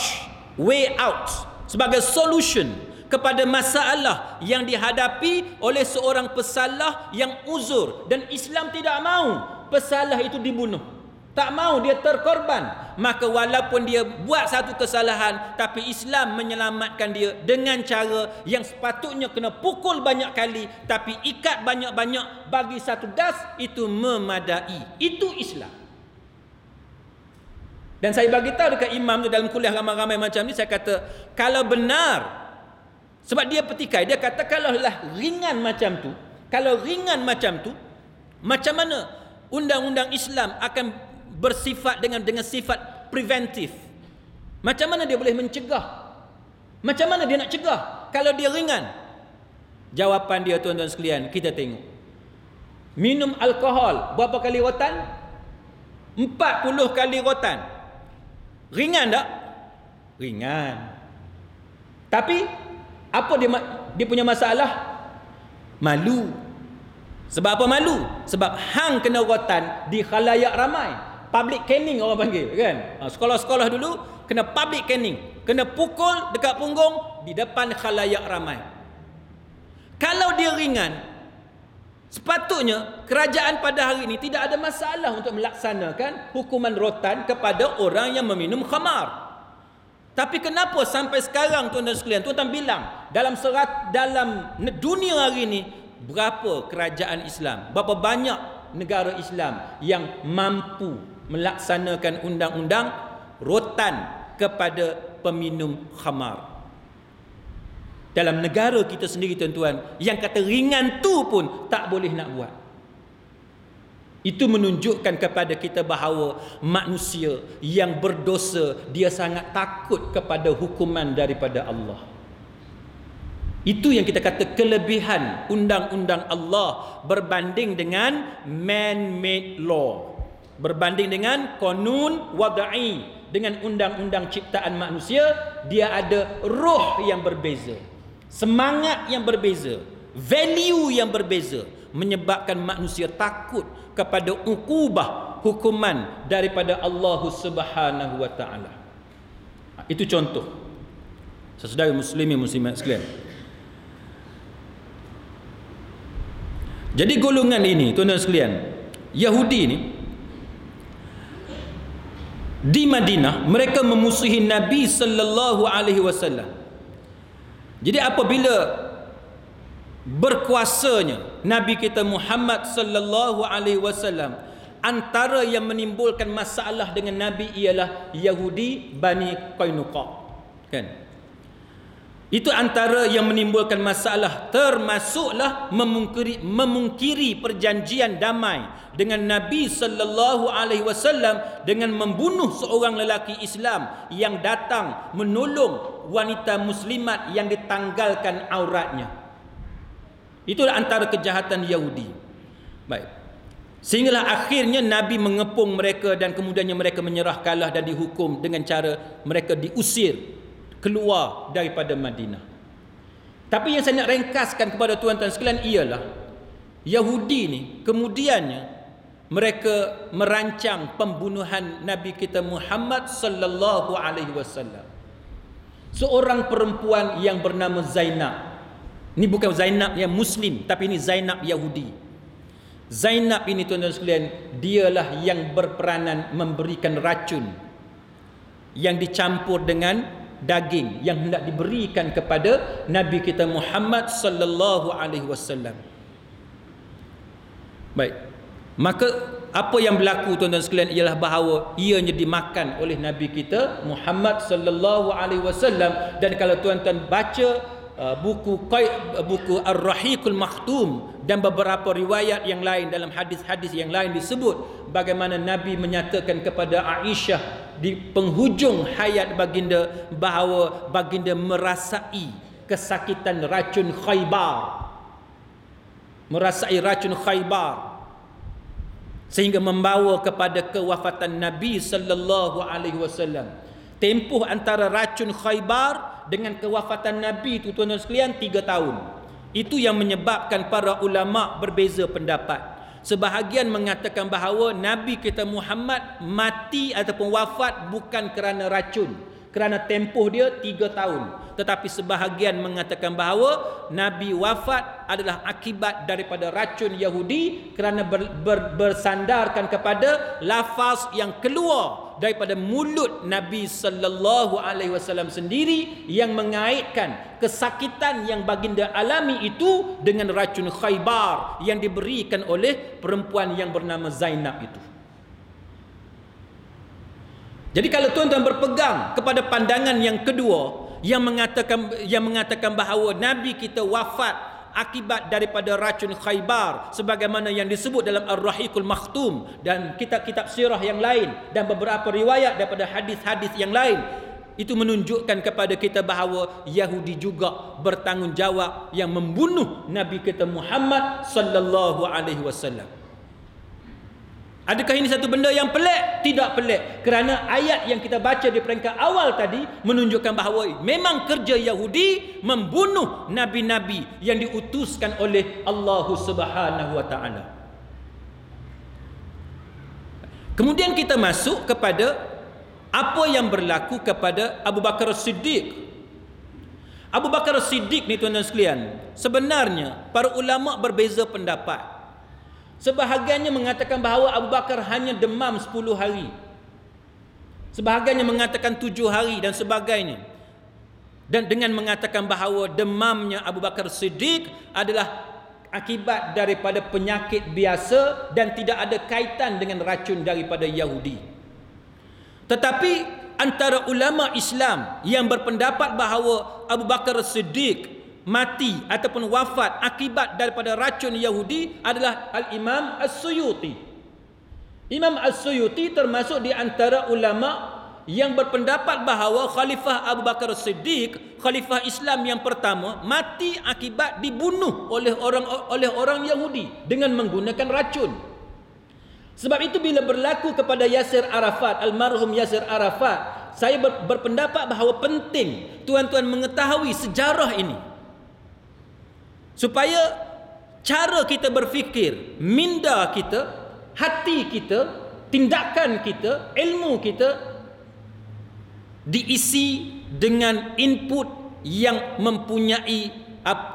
way out, sebagai solution kepada masalah yang dihadapi oleh seorang pesalah yang uzur. Dan Islam tidak mahu pesalah itu dibunuh, tak mahu dia terkorban. Maka walaupun dia buat satu kesalahan, tapi Islam menyelamatkan dia dengan cara yang sepatutnya kena pukul banyak kali, tapi ikat banyak-banyak, bagi satu das, itu memadai. Itu Islam. Dan saya bagi tahu dekat imam tu dalam kuliah ramai-ramai macam ni, saya kata, kalau benar, sebab dia petikai, dia kata kalaulah ringan macam tu, macam mana undang-undang Islam akan bersifat dengan sifat preventif? Macam mana dia boleh mencegah? Macam mana dia nak cegah kalau dia ringan? Jawapan dia, tuan-tuan sekalian, kita tengok. Minum alkohol berapa kali rotan? 40 kali rotan. Ringan tak? Ringan. Tapi apa dia punya masalah? Malu. Sebab apa malu? Sebab hang kena rotan di khalayak ramai. Public caning orang panggil, kan? Sekolah-sekolah dulu kena public caning, kena pukul dekat punggung di depan khalayak ramai. Kalau dia ringan, sepatutnya kerajaan pada hari ini tidak ada masalah untuk melaksanakan hukuman rotan kepada orang yang meminum khamar. Tapi kenapa sampai sekarang, tuan-tuan sekalian, tuan-tuan bilang dalam dunia hari ini, berapa kerajaan Islam, berapa banyak negara Islam yang mampu melaksanakan undang-undang rotan kepada peminum khamar? Dalam negara kita sendiri, tuan-tuan, yang kata ringan tu pun tak boleh nak buat. Itu menunjukkan kepada kita bahawa manusia yang berdosa, dia sangat takut kepada hukuman daripada Allah. Itu yang kita kata kelebihan undang-undang Allah berbanding dengan man-made law, berbanding dengan qanun wada'i, dengan undang-undang ciptaan manusia. Dia ada roh yang berbeza, semangat yang berbeza, value yang berbeza, menyebabkan manusia takut kepada ukubah, hukuman daripada Allah Subhanahu wa taala. Itu contoh. Saudara muslimin muslimat sekalian. Jadi golongan ini, tuan-tuan sekalian, Yahudi ini di Madinah, mereka memusuhi Nabi sallallahu alaihi wasallam. Jadi apabila berkuasanya Nabi kita Muhammad sallallahu alaihi wasallam, antara yang menimbulkan masalah dengan Nabi ialah Yahudi Bani Qainuqa, kan? Itu antara yang menimbulkan masalah, termasuklah memungkiri perjanjian damai dengan Nabi sallallahu alaihi wasallam dengan membunuh seorang lelaki Islam yang datang menolong wanita muslimat yang ditanggalkan auratnya. Itulah antara kejahatan Yahudi. Baik. Sehinggalah akhirnya Nabi mengepung mereka dan kemudiannya mereka menyerah kalah dan dihukum dengan cara mereka diusir keluar daripada Madinah. Tapi yang saya nak ringkaskan kepada tuan-tuan sekalian ialah Yahudi ni kemudiannya mereka merancang pembunuhan Nabi kita Muhammad sallallahu alaihi wasallam. Seorang perempuan yang bernama Zainab. Ini bukan Zainab yang Muslim, tapi ini Zainab Yahudi. Zainab ini, tuan-tuan sekalian, dialah yang berperanan memberikan racun yang dicampur dengan daging yang hendak diberikan kepada Nabi kita Muhammad sallallahu alaihi wasallam. Baik. Maka apa yang berlaku, tuan-tuan sekalian, ialah bahawa ianya dimakan oleh Nabi kita Muhammad sallallahu alaihi wasallam. Dan kalau tuan-tuan baca buku Ar-Rahiqul Makhtum dan beberapa riwayat yang lain, dalam hadis-hadis yang lain disebut bagaimana Nabi menyatakan kepada Aisyah di penghujung hayat baginda bahawa baginda merasai kesakitan racun Khaybar, merasai racun Khaybar, sehingga membawa kepada kewafatan Nabi sallallahu alaihi wasallam. Tempoh antara racun Khaybar dengan kewafatan Nabi itu, tuan-tuan sekalian, 3 tahun. Itu yang menyebabkan para ulama berbeza pendapat. Sebahagian mengatakan bahawa Nabi kita Muhammad mati ataupun wafat bukan kerana racun, kerana tempoh dia 3 tahun. Tetapi sebahagian mengatakan bahawa Nabi wafat adalah akibat daripada racun Yahudi kerana bersandarkan kepada lafaz yang keluar daripada mulut Nabi sallallahu alaihi wasallam sendiri yang mengaitkan kesakitan yang baginda alami itu dengan racun Khaybar yang diberikan oleh perempuan yang bernama Zainab itu. Jadi kalau tuan-tuan berpegang kepada pandangan yang kedua yang mengatakan bahawa Nabi kita wafat akibat daripada racun Khaybar sebagaimana yang disebut dalam Ar-Rahiqul Makhtum dan kitab-kitab sirah yang lain dan beberapa riwayat daripada hadis-hadis yang lain, itu menunjukkan kepada kita bahawa Yahudi juga bertanggungjawab yang membunuh Nabi kita Muhammad sallallahu alaihi wasallam. Adakah ini satu benda yang pelik? Tidak pelik, kerana ayat yang kita baca di peringkat awal tadi menunjukkan bahawa memang kerja Yahudi membunuh nabi-nabi yang diutuskan oleh Allah Subhanahu wa taala. Kemudian kita masuk kepada apa yang berlaku kepada Abu Bakar Siddiq. Abu Bakar Siddiq ni tuan-tuan sekalian, sebenarnya para ulama berbeza pendapat. Sebahagiannya mengatakan bahawa Abu Bakar hanya demam 10 hari. Sebahagiannya mengatakan 7 hari dan sebagainya. Dan dengan mengatakan bahawa demamnya Abu Bakar Siddiq adalah akibat daripada penyakit biasa dan tidak ada kaitan dengan racun daripada Yahudi. Tetapi antara ulama Islam yang berpendapat bahawa Abu Bakar Siddiq mati ataupun wafat akibat daripada racun Yahudi adalah Al-Imam As-Suyuti. Imam As-Suyuti termasuk di antara ulama yang berpendapat bahawa Khalifah Abu Bakar Siddiq, Khalifah Islam yang pertama, mati akibat dibunuh oleh orang Yahudi dengan menggunakan racun. Sebab itu bila berlaku kepada Yasir Arafat, almarhum Yasir Arafat, saya berpendapat bahawa penting tuan-tuan mengetahui sejarah ini, supaya cara kita berfikir, minda kita, hati kita, tindakan kita, ilmu kita diisi dengan input yang mempunyai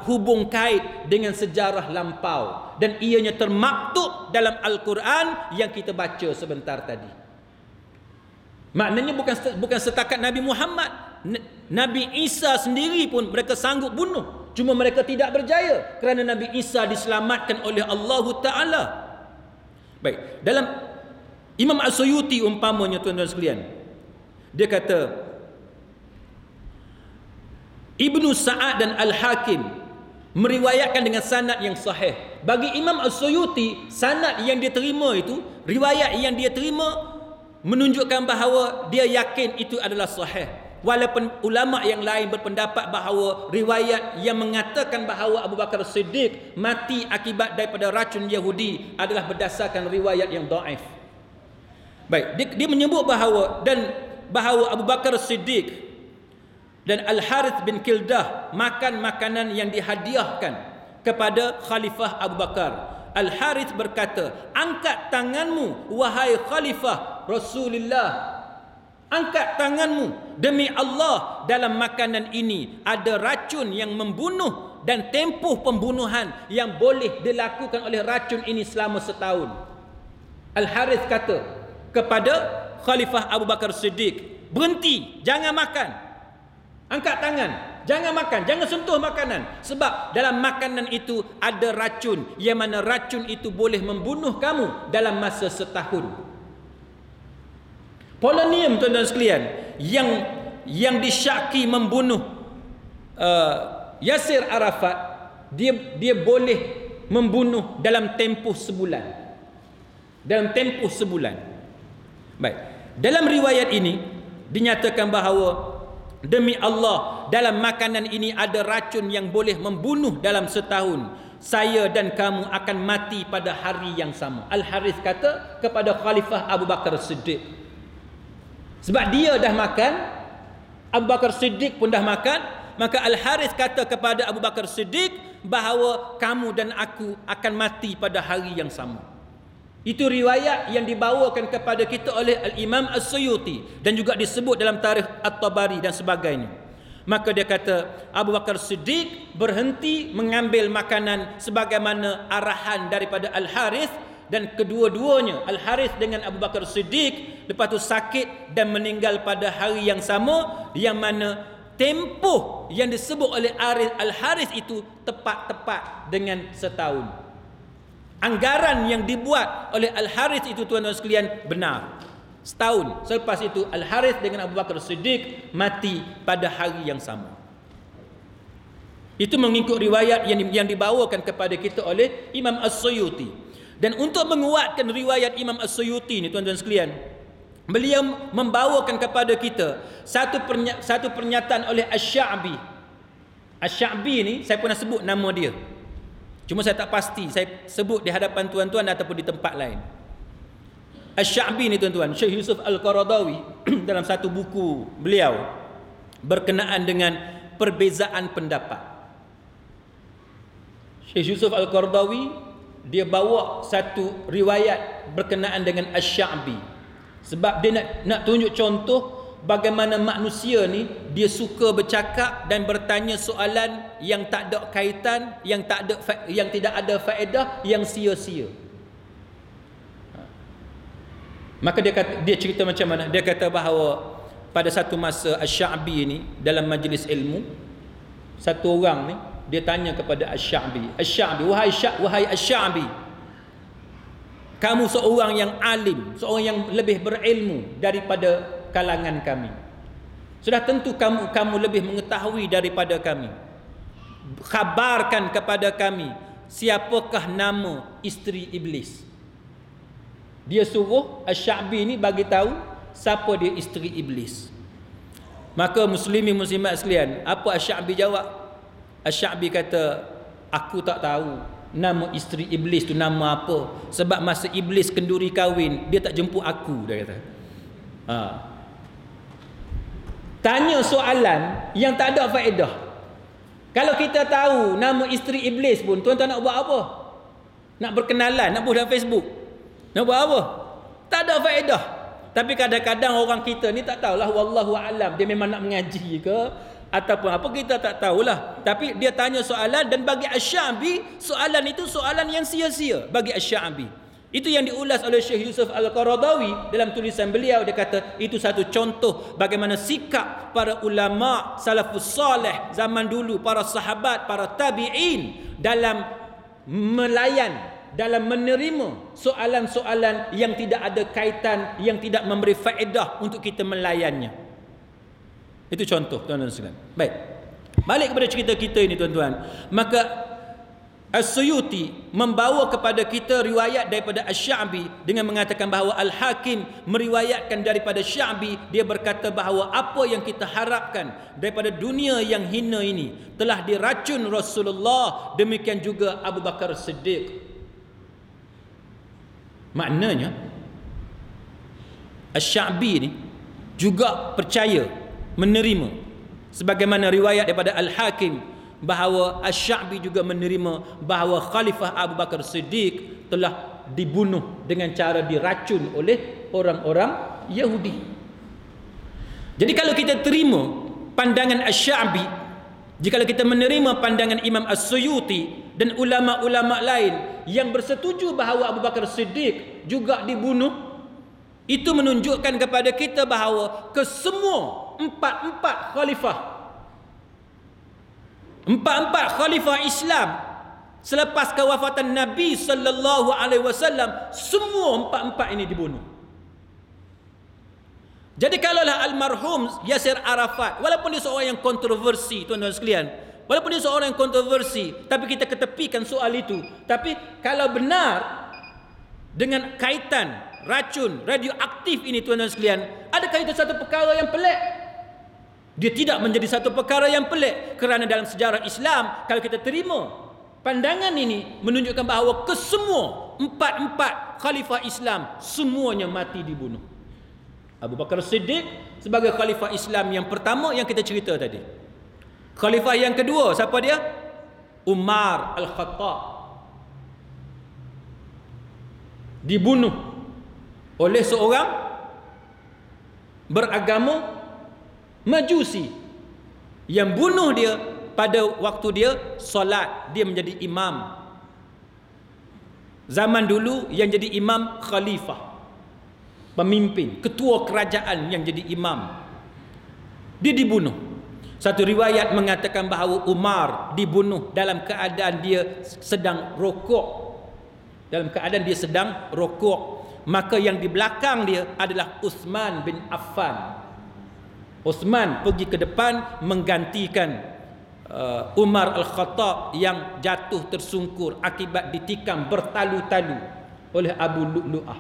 hubung kait dengan sejarah lampau, dan ianya termaktub dalam Al-Quran yang kita baca sebentar tadi. Maknanya bukan setakat Nabi Muhammad, Nabi Isa sendiri pun mereka sanggup bunuh, cuma mereka tidak berjaya kerana Nabi Isa diselamatkan oleh Allah Ta'ala. Baik, dalam Imam As-Suyuti umpamanya tuan-tuan sekalian, dia kata Ibnu Sa'ad dan Al-Hakim meriwayatkan dengan sanad yang sahih. Bagi Imam As-Suyuti, sanad yang dia terima itu, riwayat yang dia terima menunjukkan bahawa dia yakin itu adalah sahih. Walaupun ulama yang lain berpendapat bahawa riwayat yang mengatakan bahawa Abu Bakar Siddiq mati akibat daripada racun Yahudi adalah berdasarkan riwayat yang dhaif. Baik, dia menyebut bahawa Abu Bakar Siddiq dan Al-Harith bin Kildah makan makanan yang dihadiahkan kepada Khalifah Abu Bakar. Al-Harith berkata, "Angkat tanganmu wahai Khalifah Rasulullah. Angkat tanganmu, demi Allah dalam makanan ini ada racun yang membunuh dan tempoh pembunuhan yang boleh dilakukan oleh racun ini selama setahun." Al-Harith kata kepada Khalifah Abu Bakar Siddiq, "Berhenti, jangan makan. Angkat tangan, jangan makan, jangan sentuh makanan, sebab dalam makanan itu ada racun, yang mana racun itu boleh membunuh kamu dalam masa setahun." Polonium tuan-tuan sekalian, yang disyaki membunuh Yasir Arafat, dia boleh membunuh dalam tempoh sebulan. Dalam tempoh sebulan. Baik, dalam riwayat ini dinyatakan bahawa demi Allah dalam makanan ini ada racun yang boleh membunuh dalam setahun. Saya dan kamu akan mati pada hari yang sama. Al-Harith kata kepada Khalifah Abu Bakar Siddiq. Sebab dia dah makan, Abu Bakar Siddiq pun dah makan, maka Al-Harith kata kepada Abu Bakar Siddiq bahawa kamu dan aku akan mati pada hari yang sama. Itu riwayat yang dibawakan kepada kita oleh Al-Imam As-Suyuti dan juga disebut dalam tarikh At-Tabari dan sebagainya. Maka dia kata Abu Bakar Siddiq berhenti mengambil makanan sebagaimana arahan daripada Al-Harith, dan kedua-duanya, Al-Harith dengan Abu Bakar Siddiq, lepas tu sakit dan meninggal pada hari yang sama, yang mana tempoh yang disebut oleh Al-Harith itu tepat-tepat dengan setahun. Anggaran yang dibuat oleh Al-Harith itu tuan-tuan sekalian benar. Setahun selepas itu Al-Harith dengan Abu Bakar Siddiq mati pada hari yang sama. Itu mengikut riwayat yang dibawakan kepada kita oleh Imam As-Suyuti. Dan untuk menguatkan riwayat Imam As-Suyuti ni tuan-tuan sekalian, beliau membawakan kepada kita satu pernyataan oleh Asy-Sya'bi. Asy-Sya'bi ni saya pernah sebut nama dia, cuma saya tak pasti saya sebut di hadapan tuan-tuan ataupun di tempat lain. Asy-Sya'bi ni tuan-tuan, Syekh Yusuf Al-Qaradawi dalam satu buku beliau berkenaan dengan perbezaan pendapat. Syekh Yusuf Al-Qaradawi dia bawa satu riwayat berkenaan dengan Asy-Sya'bi, sebab dia nak tunjuk contoh bagaimana manusia ni dia suka bercakap dan bertanya soalan yang tak ada kaitan, yang tidak ada faedah, yang sia-sia. Maka dia cerita macam mana? Dia kata bahawa pada satu masa Asy-Sya'bi ni dalam majlis ilmu, satu orang ni dia tanya kepada Asy-Sya'bi, Asy-Sya'bi, wahai Asy-Sya'bi, kamu seorang yang alim, seorang yang lebih berilmu daripada kalangan kami. Sudah tentu kamu lebih mengetahui daripada kami. Khabarkan kepada kami siapakah nama isteri iblis. Dia suruh Asy-Sya'bi ni bagi tahu siapa dia isteri iblis. Maka muslimin muslimat sekalian, apa Asy-Sya'bi jawab? Asy-Sya'bi kata, aku tak tahu nama isteri iblis tu nama apa, sebab masa iblis kenduri kahwin dia tak jemput aku, dia kata. Tanya soalan yang tak ada faedah. Kalau kita tahu nama isteri iblis pun, tuan-tuan nak buat apa? Nak berkenalan, nak post dalam Facebook, nak buat apa? Tak ada faedah. Tapi kadang-kadang orang kita ni tak tahulah, wallahu a'lam, dia memang nak mengaji ke ataupun apa, kita tak tahulah. Tapi dia tanya soalan, dan bagi Asy-Sya'bi soalan itu soalan yang sia-sia bagi Asy-Sya'bi. Itu yang diulas oleh Syekh Yusuf Al-Qaradawi dalam tulisan beliau. Dia kata itu satu contoh bagaimana sikap para ulama salafus salih zaman dulu, para sahabat, para tabi'in dalam melayan, dalam menerima soalan-soalan yang tidak ada kaitan, yang tidak memberi faedah untuk kita melayannya. Itu contoh, tuan-tuan sekalian. Baik, balik kepada cerita kita ini, tuan-tuan. Maka As-Suyuti membawa kepada kita riwayat daripada Asy-Sya'bi dengan mengatakan bahawa Al-Hakim meriwayatkan daripada Sya'bi, dia berkata bahawa apa yang kita harapkan daripada dunia yang hina ini telah diracun Rasulullah, demikian juga Abu Bakar Siddiq. Maknanya Asy-Sya'bi ni juga percaya, menerima sebagaimana riwayat daripada Al-Hakim bahawa Asy-Sya'bi juga menerima bahawa Khalifah Abu Bakar Siddiq telah dibunuh dengan cara diracun oleh orang-orang Yahudi. Jadi kalau kita terima pandangan Asy-Sya'bi, jika kita menerima pandangan Imam As-Suyuti dan ulama-ulama lain yang bersetuju bahawa Abu Bakar Siddiq juga dibunuh, itu menunjukkan kepada kita bahawa kesemua empat khalifah Islam selepas kewafatan Nabi sallallahu alaihi wasallam, semua empat ini dibunuh. Jadi kalaulah almarhum Yasir Arafat, walaupun dia seorang yang kontroversi, tuan-tuan sekalian, walaupun dia seorang yang kontroversi, tapi kita ketepikan soal itu. Tapi kalau benar dengan kaitan racun radioaktif ini, tuan-tuan sekalian, adakah itu satu perkara yang pelik? Dia tidak menjadi satu perkara yang pelik, kerana dalam sejarah Islam, kalau kita terima pandangan ini, menunjukkan bahawa kesemua empat khalifah Islam semuanya mati dibunuh. Abu Bakar Siddiq sebagai khalifah Islam yang pertama yang kita cerita tadi. Khalifah yang kedua siapa dia? Umar Al-Khattab, dibunuh oleh seorang beragama Majusi yang bunuh dia pada waktu dia solat, dia menjadi imam. Zaman dulu yang jadi imam khalifah, pemimpin, ketua kerajaan yang jadi imam, dia dibunuh. Satu riwayat mengatakan bahawa Umar dibunuh dalam keadaan dia sedang rokok. Dalam keadaan dia sedang rokok. Maka yang di belakang dia adalah Uthman bin Affan. Uthman pergi ke depan menggantikan Umar Al-Khattab yang jatuh tersungkur akibat ditikam bertalu-talu oleh Abu Lu'lu'ah.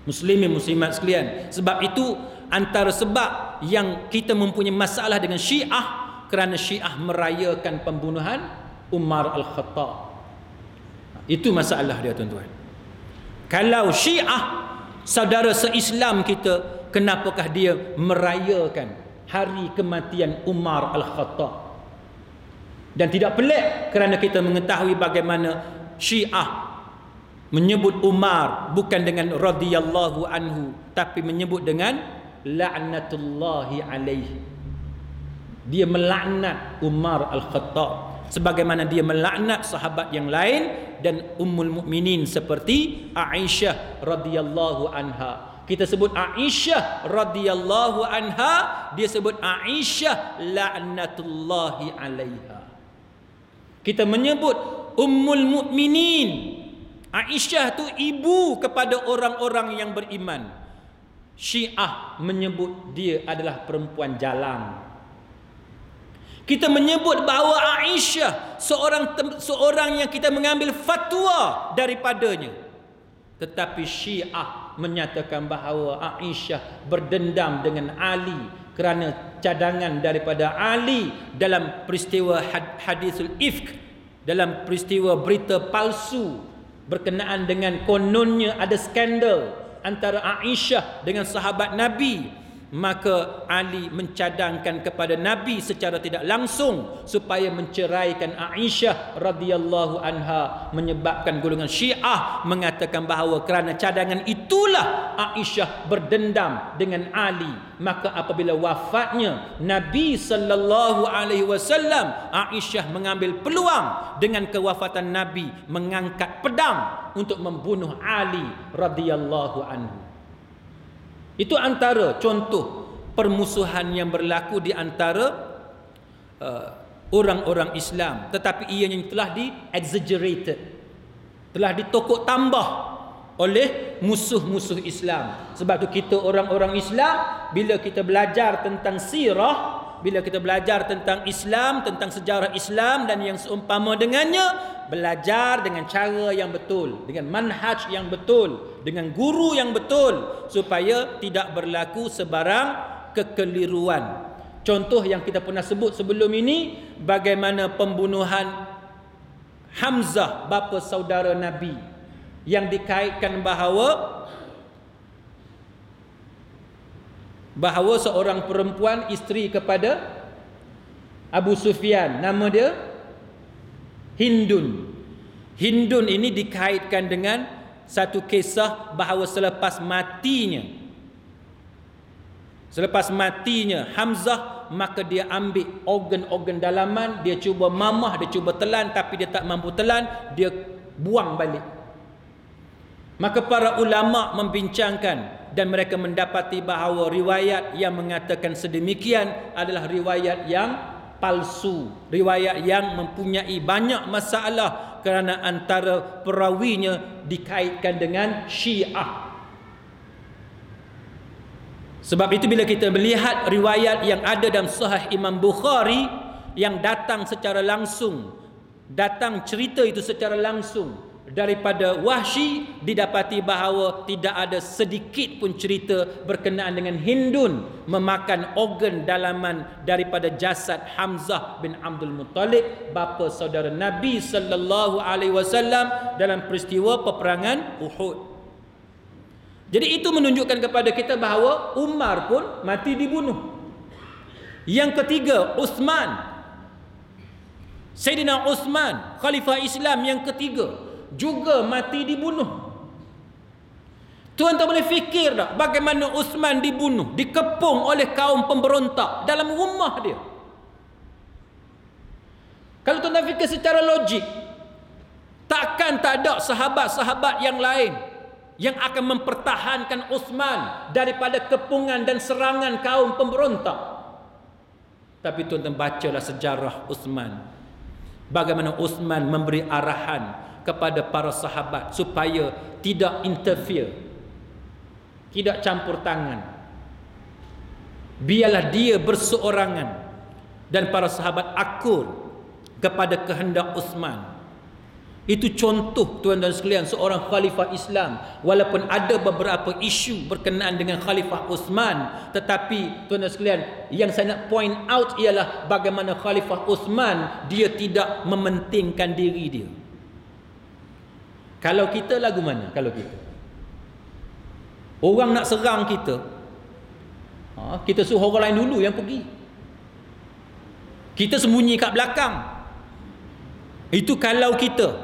Muslimin muslimat sekalian, sebab itu antara sebab yang kita mempunyai masalah dengan Syiah kerana Syiah merayakan pembunuhan Umar Al-Khattab. Itu masalah dia, tuan-tuan. Kalau Syiah saudara se-Islam kita, kenapakah dia merayakan hari kematian Umar Al-Khattab? Dan tidak pelik kerana kita mengetahui bagaimana Syiah menyebut Umar bukan dengan radhiyallahu anhu, tapi menyebut dengan la'natullahi alaihi. Dia melaknat Umar Al-Khattab sebagaimana dia melaknat sahabat yang lain dan ummul mukminin seperti Aisyah radhiyallahu anha. Kita sebut Aisyah radhiyallahu anha, dia sebut Aisyah la'natullahi alaiha. Kita menyebut ummul mukminin, Aisyah tu ibu kepada orang-orang yang beriman. Syiah menyebut dia adalah perempuan jalang. Kita menyebut bahawa Aisyah seorang yang kita mengambil fatwa daripadanya. Tetapi Syiah menyatakan bahawa Aisyah berdendam dengan Ali kerana cadangan daripada Ali dalam peristiwa hadisul ifk, dalam peristiwa berita palsu berkenaan dengan kononnya ada skandal antara Aisyah dengan sahabat Nabi. Maka Ali mencadangkan kepada Nabi secara tidak langsung supaya menceraikan Aisyah radhiyallahu anha, menyebabkan golongan Syiah mengatakan bahawa kerana cadangan itulah Aisyah berdendam dengan Ali. Maka apabila wafatnya Nabi sallallahu alaihi wasallam, Aisyah mengambil peluang dengan kewafatan Nabi mengangkat pedang untuk membunuh Ali radhiyallahu anhu. Itu antara contoh permusuhan yang berlaku di antara orang-orang Islam, tetapi ianya telah di-exaggerated, telah ditokok tambah oleh musuh-musuh Islam. Sebab tu kita orang-orang Islam, bila kita belajar tentang sirah, bila kita belajar tentang Islam, tentang sejarah Islam dan yang seumpama dengannya, belajar dengan cara yang betul, dengan manhaj yang betul, dengan guru yang betul, supaya tidak berlaku sebarang kekeliruan. Contoh yang kita pernah sebut sebelum ini, bagaimana pembunuhan Hamzah, bapa saudara Nabi, yang dikaitkan bahawa seorang perempuan isteri kepada Abu Sufyan, nama dia Hindun. Hindun ini dikaitkan dengan satu kisah bahawa selepas matinya Hamzah, maka dia ambil organ-organ dalaman, dia cuba mamah, dia cuba telan, tapi dia tak mampu telan, dia buang balik. Maka para ulama membincangkan dan mereka mendapati bahawa riwayat yang mengatakan sedemikian adalah riwayat yang palsu, riwayat yang mempunyai banyak masalah kerana antara perawinya dikaitkan dengan Syiah. Sebab itu bila kita melihat riwayat yang ada dalam Sahih Imam Bukhari yang datang secara langsung, datang cerita itu secara langsung daripada Wahsy, didapati bahawa tidak ada sedikit pun cerita berkenaan dengan Hindun memakan organ dalaman daripada jasad Hamzah bin Abdul Muttalib, bapa saudara Nabi sallallahu alaihi wasallam dalam peristiwa peperangan Uhud. Jadi itu menunjukkan kepada kita bahawa Umar pun mati dibunuh. Yang ketiga, Uthman, Sayyidina Uthman, Khalifah Islam yang ketiga, juga mati dibunuh. Tuan-tuan boleh fikir tak bagaimana Uthman dibunuh, dikepung oleh kaum pemberontak dalam rumah dia? Kalau tuan-tuan fikir secara logik, takkan tak ada sahabat-sahabat yang lain yang akan mempertahankan Uthman daripada kepungan dan serangan kaum pemberontak. Tapi tuan-tuan bacalah sejarah Uthman, bagaimana Uthman memberi arahan kepada para sahabat supaya tidak interfere, tidak campur tangan, biarlah dia berseorangan, dan para sahabat akur kepada kehendak Uthman. Itu contoh tuan-tuan sekalian seorang khalifah Islam. Walaupun ada beberapa isu berkenaan dengan Khalifah Uthman, tetapi tuan-tuan sekalian, yang saya nak point out ialah bagaimana Khalifah Uthman dia tidak mementingkan diri dia. Kalau kita lagu mana? Kalau kita orang nak serang kita, kita suruh orang lain dulu yang pergi. Kita sembunyi kat belakang. Itu kalau kita.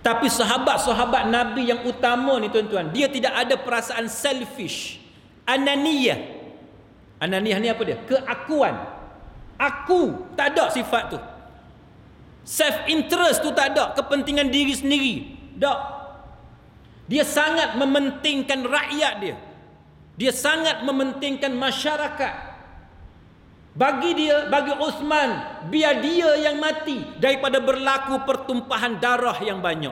Tapi sahabat-sahabat Nabi yang utama ni tuan-tuan, dia tidak ada perasaan selfish, ananiyah. Ananiyah ni apa dia? Keakuan. Aku, tak ada sifat tu. Self interest tu tak ada, kepentingan diri sendiri. Tak. Dia sangat mementingkan rakyat dia. Dia sangat mementingkan masyarakat. Bagi Uthman, biar dia yang mati daripada berlaku pertumpahan darah yang banyak.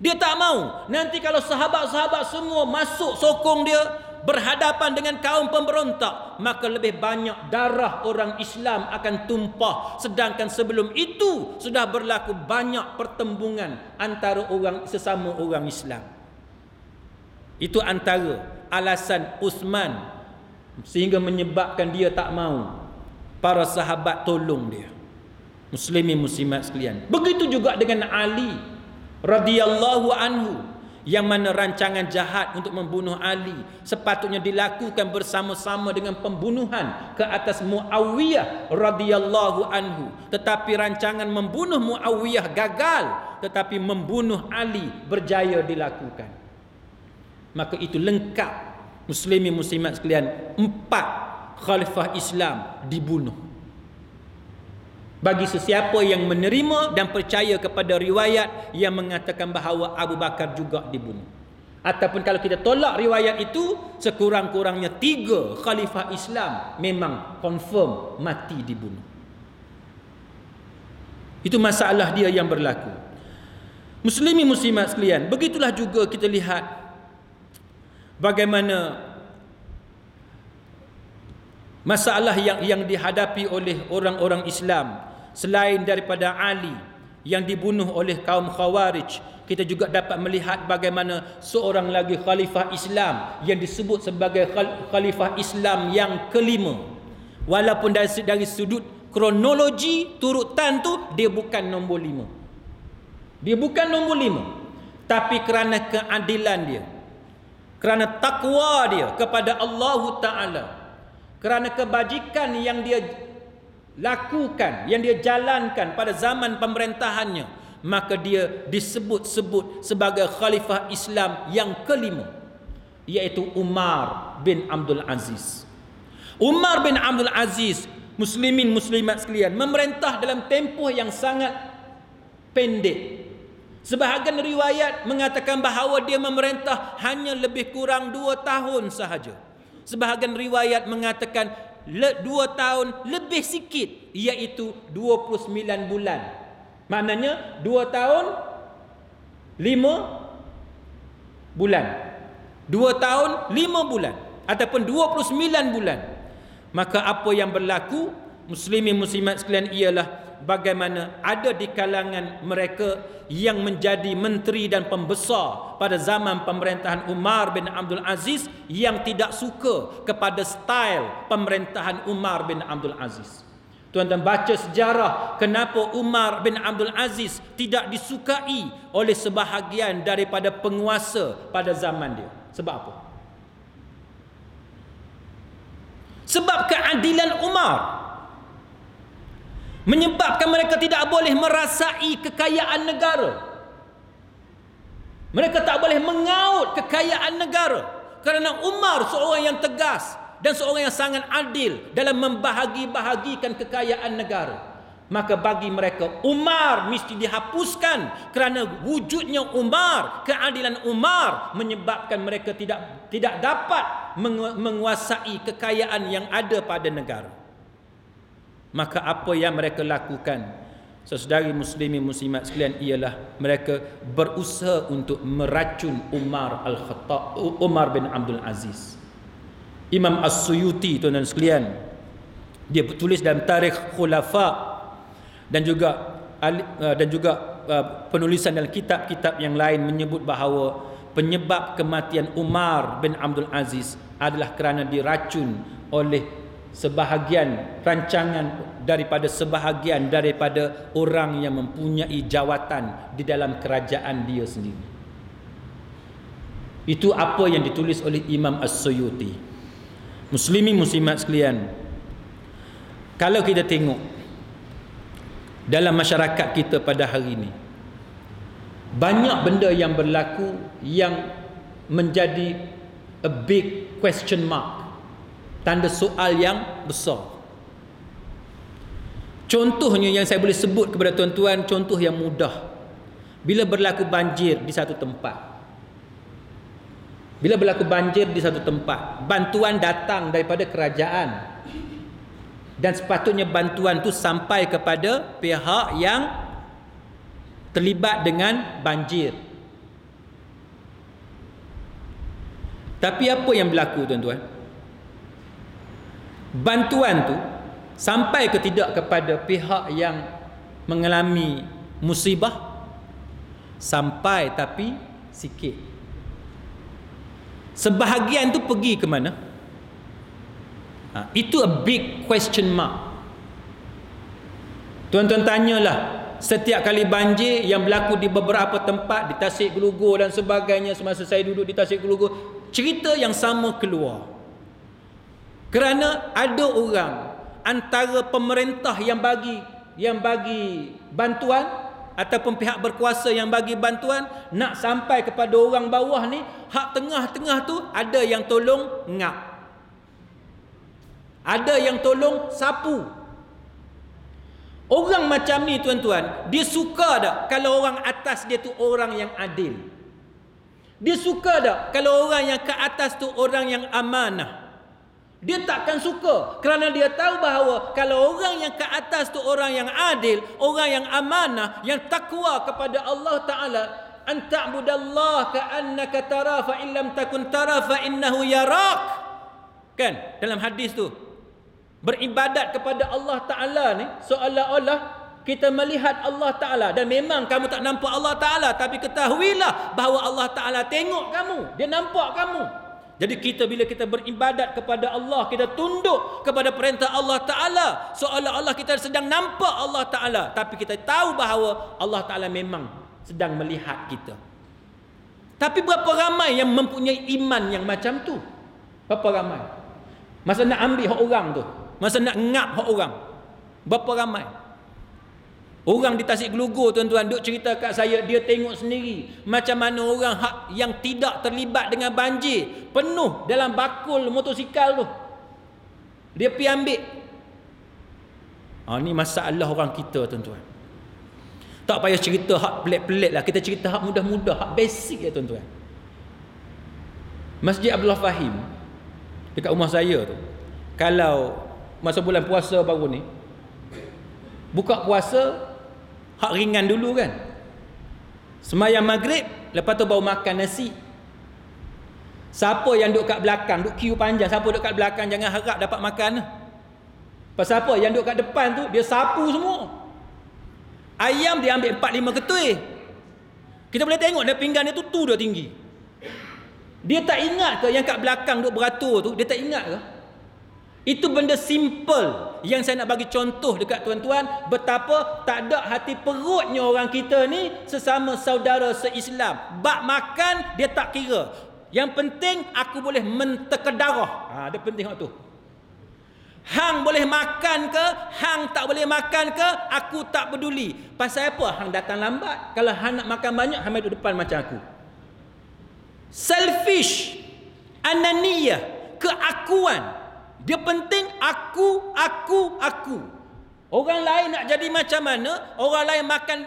Dia tak mau nanti kalau sahabat-sahabat semua masuk sokong dia, berhadapan dengan kaum pemberontak, maka lebih banyak darah orang Islam akan tumpah. Sedangkan sebelum itu sudah berlaku banyak pertembungan antara sesama orang Islam. Itu antara alasan Uthman sehingga menyebabkan dia tak mau para sahabat tolong dia. Muslimin muslimat sekalian, begitu juga dengan Ali radhiyallahu anhu, yang mana rancangan jahat untuk membunuh Ali sepatutnya dilakukan bersama-sama dengan pembunuhan ke atas Muawiyah radhiyallahu anhu, tetapi rancangan membunuh Muawiyah gagal, tetapi membunuh Ali berjaya dilakukan. Maka itu lengkap, muslimin muslimat sekalian, 4 khalifah Islam dibunuh. Bagi sesiapa yang menerima dan percaya kepada riwayat yang mengatakan bahawa Abu Bakar juga dibunuh. Ataupun kalau kita tolak riwayat itu, sekurang-kurangnya 3 khalifah Islam memang confirm mati dibunuh. Itu masalah dia yang berlaku. Muslimin muslimat sekalian, begitulah juga kita lihat bagaimana masalah yang dihadapi oleh orang-orang Islam selain daripada Ali yang dibunuh oleh kaum Khawarij. Kita juga dapat melihat bagaimana seorang lagi khalifah Islam yang disebut sebagai khalifah Islam yang kelima. Walaupun dari sudut kronologi turutan tu dia bukan nombor 5. Dia bukan nombor 5. Tapi kerana keadilan dia, kerana takwa dia kepada Allah Ta'ala, kerana kebajikan yang dia lakukan, yang dia jalankan pada zaman pemerintahannya, maka dia disebut-sebut sebagai khalifah Islam yang kelima, iaitu Umar bin Abdul Aziz. Umar bin Abdul Aziz, muslimin muslimat sekalian, memerintah dalam tempoh yang sangat pendek. Sebahagian riwayat mengatakan bahawa dia memerintah hanya lebih kurang 2 tahun sahaja. Sebahagian riwayat mengatakan 2 tahun lebih sikit, iaitu 29 bulan. Maknanya 2 tahun 5 bulan. 2 tahun 5 bulan ataupun 29 bulan. Maka apa yang berlaku, muslimin muslimat sekalian, ialah bagaimana ada di kalangan mereka yang menjadi menteri dan pembesar pada zaman pemerintahan Umar bin Abdul Aziz yang tidak suka kepada style pemerintahan Umar bin Abdul Aziz. Tuan-tuan baca sejarah kenapa Umar bin Abdul Aziz tidak disukai oleh sebahagian daripada penguasa pada zaman dia. Sebab apa? Sebab keadilan Umar menyebabkan mereka tidak boleh merasai kekayaan negara. Mereka tak boleh mengaut kekayaan negara kerana Umar seorang yang tegas dan seorang yang sangat adil dalam membahagi-bahagikan kekayaan negara. Maka bagi mereka Umar mesti dihapuskan kerana wujudnya Umar, keadilan Umar menyebabkan mereka tidak dapat menguasai kekayaan yang ada pada negara. Maka apa yang mereka lakukan, saudari muslimin muslimat sekalian, ialah mereka berusaha untuk meracun Umar bin Abdul Aziz. Imam As-Suyuti, tuan-tuan sekalian, dia tulis dalam Tarikh Khulafa dan juga penulisan dalam kitab-kitab yang lain menyebut bahawa penyebab kematian Umar bin Abdul Aziz adalah kerana diracun oleh sebahagian rancangan daripada sebahagian daripada orang yang mempunyai jawatan di dalam kerajaan dia sendiri. Itu apa yang ditulis oleh Imam As-Suyuti. Muslimin muslimat sekalian, kalau kita tengok dalam masyarakat kita pada hari ini, banyak benda yang berlaku yang menjadi a big question mark, tanda soal yang besar. Contohnya yang saya boleh sebut kepada tuan-tuan, contoh yang mudah. Bila berlaku banjir di satu tempat, bantuan datang daripada kerajaan, dan sepatutnya bantuan tu sampai kepada pihak yang terlibat dengan banjir. Tapi apa yang berlaku tuan-tuan? Bantuan tu sampai ke tidak kepada pihak yang mengalami musibah? Sampai, tapi sikit. Sebahagian tu pergi ke mana? Itu a big question mark. Tuan-tuan tanyalah, setiap kali banjir yang berlaku di beberapa tempat, di Tasik Gelugor dan sebagainya, semasa saya duduk di Tasik Gelugor, cerita yang sama keluar. Kerana ada orang antara pemerintah yang bagi bantuan ataupun pihak berkuasa yang bagi bantuan nak sampai kepada orang bawah ni, hak tengah-tengah tu ada yang tolong ngap, ada yang tolong sapu. Orang macam ni tuan-tuan, dia suka tak kalau orang atas dia tu orang yang adil? Dia suka tak kalau orang yang ke atas tu orang yang amanah? Dia takkan suka, kerana dia tahu bahawa kalau orang yang ke atas tu orang yang adil, orang yang amanah, yang takwa kepada Allah Ta'ala, an ta'budallaha ka'annaka tara fa in lam takun tara fa innahu yarak. Kan dalam hadis tu, beribadat kepada Allah Ta'ala ni seolah-olah kita melihat Allah Ta'ala, dan memang kamu tak nampak Allah Ta'ala, tapi ketahuilah bahawa Allah Ta'ala tengok kamu, dia nampak kamu. Jadi bila kita beribadat kepada Allah, kita tunduk kepada perintah Allah Ta'ala, seolah-olah kita sedang nampak Allah Ta'ala, tapi kita tahu bahawa Allah Ta'ala memang sedang melihat kita. Tapi berapa ramai yang mempunyai iman yang macam tu? Berapa ramai? Masa nak ambil hak orang tu, masa nak ngap hak orang, berapa ramai? Orang di Tasik Gelugor tuan-tuan duk cerita kat saya, dia tengok sendiri macam mana orang yang tidak terlibat dengan banjir penuh dalam bakul motosikal tu, dia pergi ambil. Ni masalah orang kita tuan-tuan. Tak payah cerita hak pelik-pelik lah, kita cerita hak mudah-mudah, hak basic ya tuan-tuan. Masjid Abdullah Fahim dekat rumah saya tu, kalau masa bulan puasa baru ni, buka puasa hak ringan dulu kan, sembahyang maghrib, lepas tu baru makan nasi. Siapa yang duduk kat belakang, duduk queue panjang, siapa duduk kat belakang jangan harap dapat makan. Pasal apa? Yang duduk kat depan tu dia sapu semua. Ayam dia ambil 4-5 ketui. Kita boleh tengok dia pinggan dia tu dah tinggi. Dia tak ingat ke yang kat belakang duduk beratur tu? Dia tak ingat ke? Itu benda simple yang saya nak bagi contoh dekat tuan-tuan, betapa tak ada hati perutnya orang kita ni sesama saudara se-Islam. Bab makan dia tak kira. Yang penting aku boleh mentekan darah. Dia penting hak tu. Hang boleh makan ke, hang tak boleh makan ke, aku tak peduli. Pasal apa? Hang datang lambat. Kalau hang nak makan banyak, hang duduk depan macam aku. Selfish, ananiyah, keakuan. Dia penting aku. Orang lain nak jadi macam mana? Orang lain makan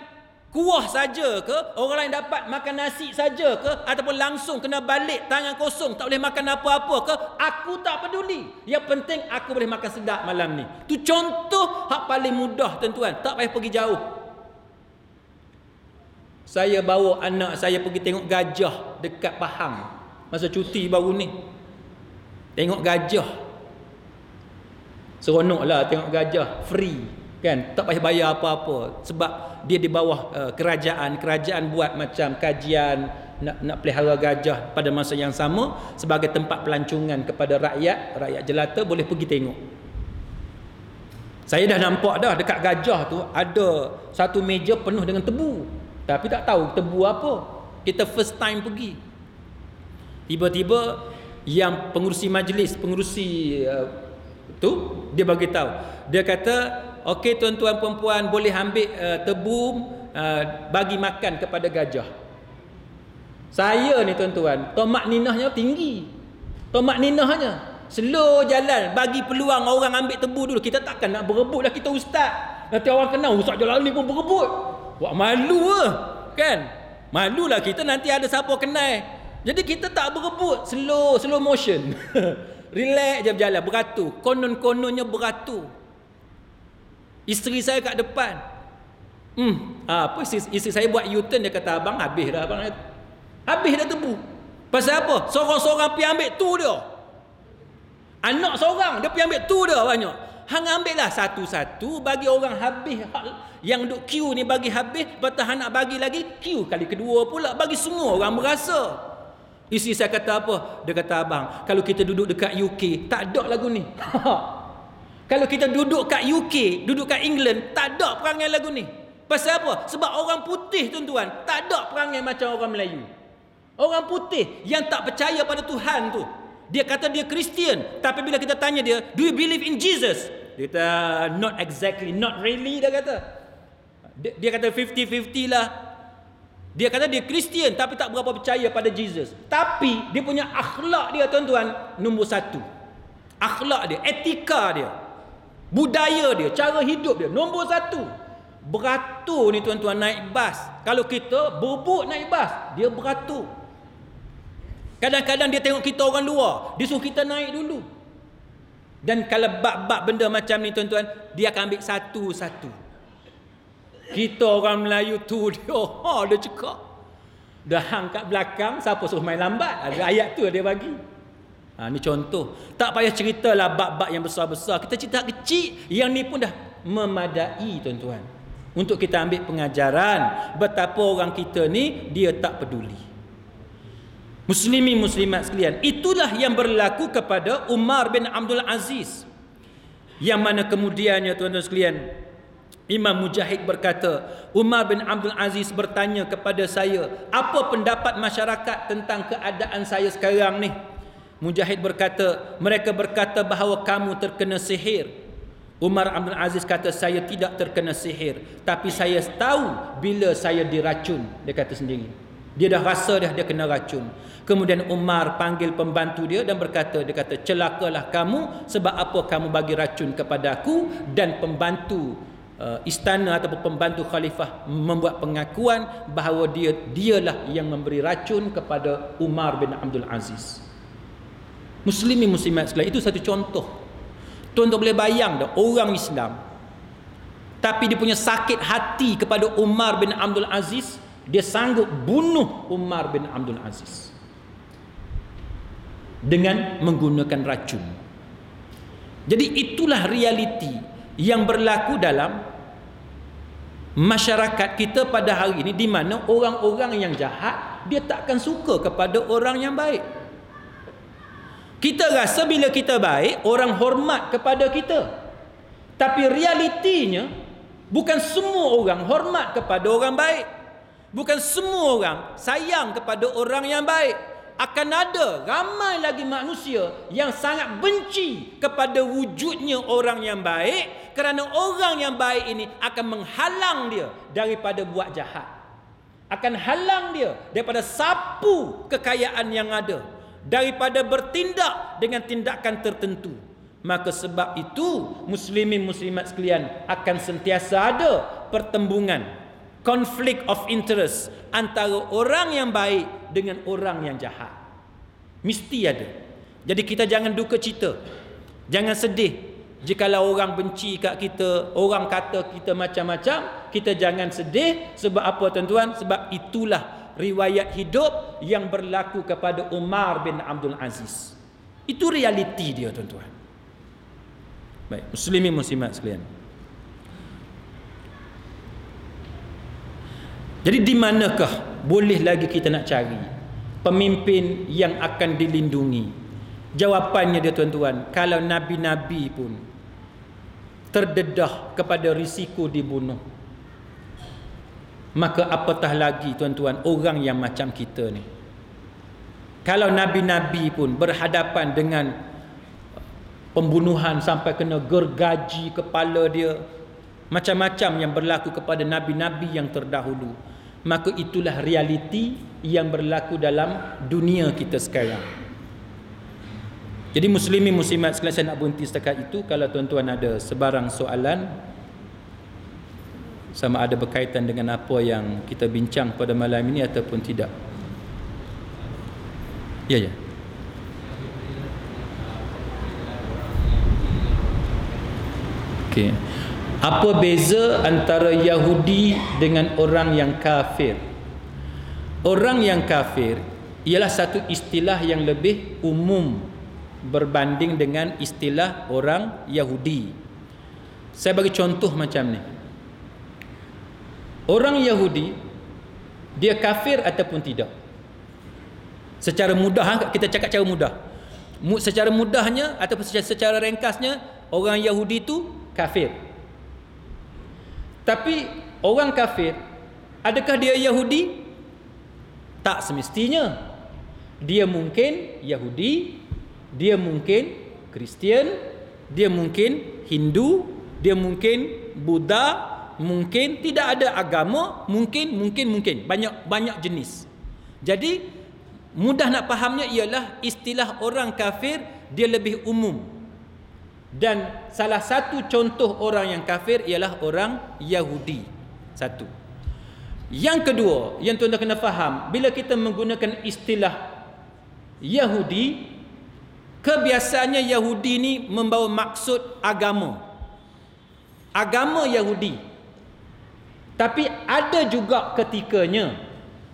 kuah saja ke? Orang lain dapat makan nasi saja ke? Ataupun langsung kena balik tangan kosong, tak boleh makan apa-apa ke? Aku tak peduli. Yang penting aku boleh makan sedap malam ni. Tu contoh hak paling mudah tuan-tuan. Tak payah pergi jauh. Saya bawa anak saya pergi tengok gajah dekat Pahang masa cuti baru ni. Tengok gajah. Seronok lah tengok gajah free. Kan, tak payah bayar apa-apa sebab dia di bawah kerajaan buat macam kajian nak pelihara gajah pada masa yang sama sebagai tempat pelancongan kepada rakyat jelata boleh pergi tengok. Saya dah nampak dah dekat gajah tu ada satu meja penuh dengan tebu, tapi tak tahu tebu apa. Kita first time pergi, tiba-tiba yang pengurusi majlis, tu dia bagi tahu, dia kata, okey tuan-tuan perempuan boleh ambil tebu bagi makan kepada gajah. Saya ni tuan-tuan, tomak ninahnya tinggi, tomak ninahnya slow jalan, bagi peluang orang ambil tebu dulu. Kita takkan nak berebut lah, kita ustaz, nanti orang kenal ustaz jalan ni pun berebut, buat malu lah kan, malulah kita nanti ada siapa kenal. Jadi kita tak berebut, slow motion relax je berjalan, beratur, konon-kononnya beratur. Isteri saya kat depan, isteri saya buat U-turn, dia kata abang habis dah, abang habis dah tebu. Pasal apa? Seorang-seorang pergi ambil tu dia, anak seorang dia pergi ambil tu dia banyak. Hang ambil lah satu-satu, bagi orang habis, yang duk queue ni bagi habis, lepas hang nak bagi lagi, queue kali kedua pula, bagi semua orang berasa. Isteri saya kata apa? Dia kata abang, kalau kita duduk dekat UK tak ada lagu ni. Kalau kita duduk kat UK, duduk kat England, tak ada perangai lagu ni. Pasal apa? Sebab orang putih tuan-tuan tak ada perangai macam orang Melayu. Orang putih yang tak percaya pada Tuhan tu, dia kata dia Kristian, tapi bila kita tanya dia, do you believe in Jesus? Dia kata not exactly, not really, dia kata. Dia kata 50-50 lah. Dia kata dia Kristian tapi tak berapa percaya pada Jesus. Tapi dia punya akhlak dia tuan-tuan nombor satu. Akhlak dia, etika dia, budaya dia, cara hidup dia nombor satu. Beratur ni tuan-tuan naik bas. Kalau kita berebut naik bas, dia beratur. Kadang-kadang dia tengok kita orang luar, dia suruh kita naik dulu. Dan kalau bab-bab benda macam ni tuan-tuan, dia akan ambil satu-satu. Kita orang Melayu tu dia cekak. Dah hang kat belakang, siapa suruh main lambat? Ada ayat tu dia bagi. Ni contoh. Tak payah ceritalah bab-bab yang besar-besar. Kita cerita kecil, yang ni pun dah memadai tuan-tuan, untuk kita ambil pengajaran betapa orang kita ni dia tak peduli. Muslimin muslimat sekalian, itulah yang berlaku kepada Umar bin Abdul Aziz, yang mana kemudiannya tuan-tuan sekalian, Imam Mujahid berkata, Umar bin Abdul Aziz bertanya kepada saya, apa pendapat masyarakat tentang keadaan saya sekarang ni? Mujahid berkata, mereka berkata bahawa kamu terkena sihir. Umar Abdul Aziz kata, saya tidak terkena sihir, tapi saya tahu bila saya diracun. Dia kata sendiri, dia dah rasa dia kena racun. Kemudian Umar panggil pembantu dia dan berkata, dia kata, celakalah kamu, sebab apa kamu bagi racun kepada aku? Dan pembantu istana ataupun pembantu khalifah membuat pengakuan bahawa dialah yang memberi racun kepada Umar bin Abdul Aziz. Muslimin muslimat sekalian, itu satu contoh. Tuan-tuan boleh bayang dah, orang Islam tapi dia punya sakit hati kepada Umar bin Abdul Aziz, dia sanggup bunuh Umar bin Abdul Aziz dengan menggunakan racun. Jadi itulah realiti yang berlaku dalam masyarakat kita pada hari ini, di mana orang-orang yang jahat dia takkan suka kepada orang yang baik. Kita rasa bila kita baik, orang hormat kepada kita. Tapi realitinya, bukan semua orang hormat kepada orang baik. Bukan semua orang sayang kepada orang yang baik. Akan ada ramai lagi manusia yang sangat benci kepada wujudnya orang yang baik, kerana orang yang baik ini akan menghalang dia daripada buat jahat, akan halang dia daripada sapu kekayaan yang ada, daripada bertindak dengan tindakan tertentu. Maka sebab itu muslimin muslimat sekalian, akan sentiasa ada pertembungan, conflict of interest antara orang yang baik dengan orang yang jahat. Mesti ada. Jadi kita jangan duka cita, jangan sedih jikalau orang benci kat kita, orang kata kita macam-macam. Kita jangan sedih. Sebab apa tuan-tuan? Sebab itulah riwayat hidup yang berlaku kepada Umar bin Abdul Aziz. Itu realiti dia tuan-tuan. Baik, muslimin muslimat sekalian, Jadi di manakah boleh lagi kita nak cari pemimpin yang akan dilindungi? Jawapannya dia tuan-tuan, kalau nabi-nabi pun terdedah kepada risiko dibunuh, maka apatah lagi tuan-tuan orang yang macam kita ni. Kalau nabi-nabi pun berhadapan dengan pembunuhan sampai kena gergaji kepala dia, macam-macam yang berlaku kepada nabi-nabi yang terdahulu, maka itulah realiti yang berlaku dalam dunia kita sekarang. Jadi muslimin muslimat sekalian, saya nak berhenti setakat itu. Kalau tuan-tuan ada sebarang soalan sama ada berkaitan dengan apa yang kita bincang pada malam ini ataupun tidak. Ya. Okey. Apa beza antara Yahudi dengan orang yang kafir? Orang yang kafir ialah satu istilah yang lebih umum berbanding dengan istilah orang Yahudi. Saya bagi contoh macam ni. Orang Yahudi, dia kafir ataupun tidak? Secara mudah, kita cakap cara mudah. Secara mudahnya ataupun secara ringkasnya, orang Yahudi itu kafir. Tapi orang kafir, adakah dia Yahudi? Tak semestinya. Dia mungkin Yahudi, dia mungkin Kristian, dia mungkin Hindu, dia mungkin Buddha, mungkin tidak ada agama, mungkin banyak jenis. Jadi mudah nak fahamnya ialah istilah orang kafir dia lebih umum. Dan salah satu contoh orang yang kafir ialah orang Yahudi. Satu. Yang kedua, yang tuan-tuan kena faham, bila kita menggunakan istilah Yahudi, kebiasaannya Yahudi ni membawa maksud agama. Agama Yahudi. Tapi ada juga ketikanya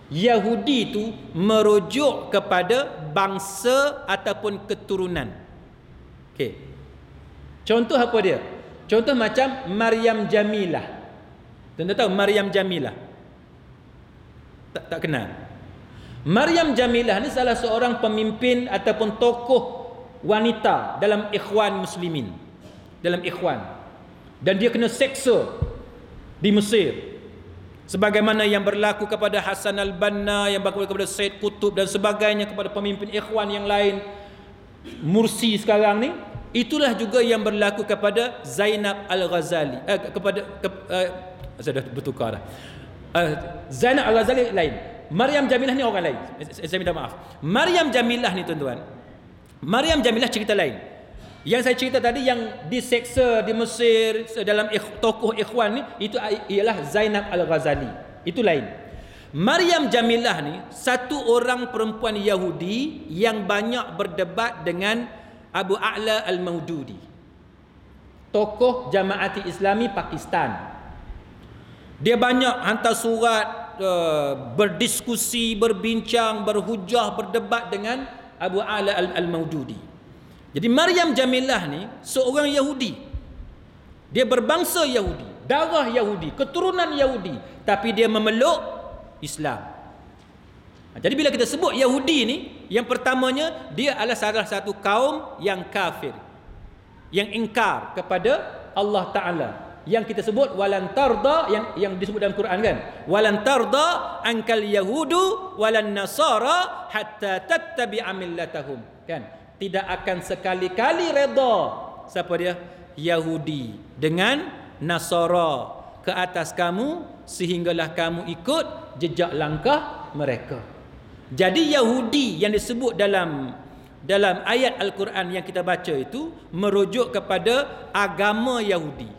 Yahudi itu merujuk kepada bangsa ataupun keturunan. Okey. Contoh apa dia? Contoh macam Maryam Jamilah. Tuan-tuan tahu Maryam Jamilah? Tak kenal. Maryam Jamilah ni salah seorang pemimpin ataupun tokoh wanita dalam Ikhwan Muslimin, dalam Ikhwan, dan dia kena seksa di Mesir sebagaimana yang berlaku kepada Hasan al-Banna, yang berlaku kepada Said Qutb dan sebagainya, kepada pemimpin Ikhwan yang lain, Mursi sekarang ni. Itulah juga yang berlaku kepada Zainab al-Ghazali, saya dah bertukar dah. Zainab al-Ghazali lain, Maryam Jamilah ni orang lain. Saya minta maaf. Maryam Jamilah ni tuan-tuan, Maryam Jamilah cerita lain. Yang saya cerita tadi yang diseksa di Mesir dalam tokoh Ikhwan ni, itu ialah Zainab al-Ghazali. Itu lain. Maryam Jamilah ni satu orang perempuan Yahudi yang banyak berdebat dengan Abu A'la al-Maududi, tokoh Jamaati Islami Pakistan. Dia banyak hantar surat, berdiskusi, berbincang, berhujah, berdebat dengan Abu A'la al-Maududi. Jadi Maryam Jamilah ni seorang Yahudi. Dia berbangsa Yahudi, darah Yahudi, keturunan Yahudi, tapi dia memeluk Islam. Jadi bila kita sebut Yahudi ni, yang pertamanya dia adalah salah satu kaum yang kafir, yang ingkar kepada Allah Ta'ala, yang kita sebut walan tarda, yang disebut dalam Quran kan, walan tarda ankal yahudu walan nasara hatta tattabi'a millatahum, kan, tidak akan sekali-kali redha siapa dia, Yahudi dengan Nasara ke atas kamu sehinggalah kamu ikut jejak langkah mereka. Jadi Yahudi yang disebut dalam ayat Al-Quran yang kita baca itu merujuk kepada agama Yahudi,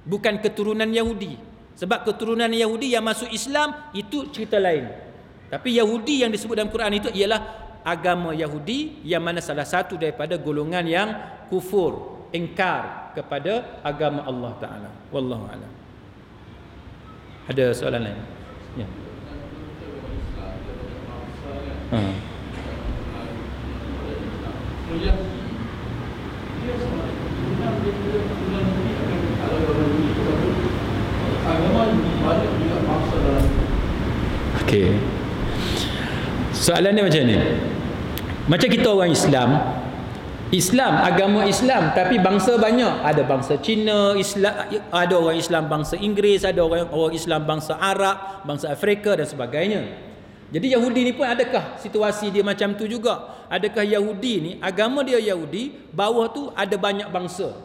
bukan keturunan Yahudi. Sebab keturunan Yahudi yang masuk Islam itu cerita lain. Tapi Yahudi yang disebut dalam Quran itu ialah agama Yahudi, yang mana salah satu daripada golongan yang kufur, ingkar kepada agama Allah Ta'ala. Wallahu a'lam. Ada soalan lain? Ya. Okey. Soalan dia macam ni. Macam kita orang Islam, agama Islam, tapi bangsa banyak. Ada bangsa Cina, Islam, ada orang Islam bangsa Inggeris, ada orang Islam bangsa Arab, bangsa Afrika dan sebagainya. Jadi Yahudi ni pun adakah situasi dia macam tu juga? Adakah Yahudi ni, agama dia Yahudi, bawah tu ada banyak bangsa?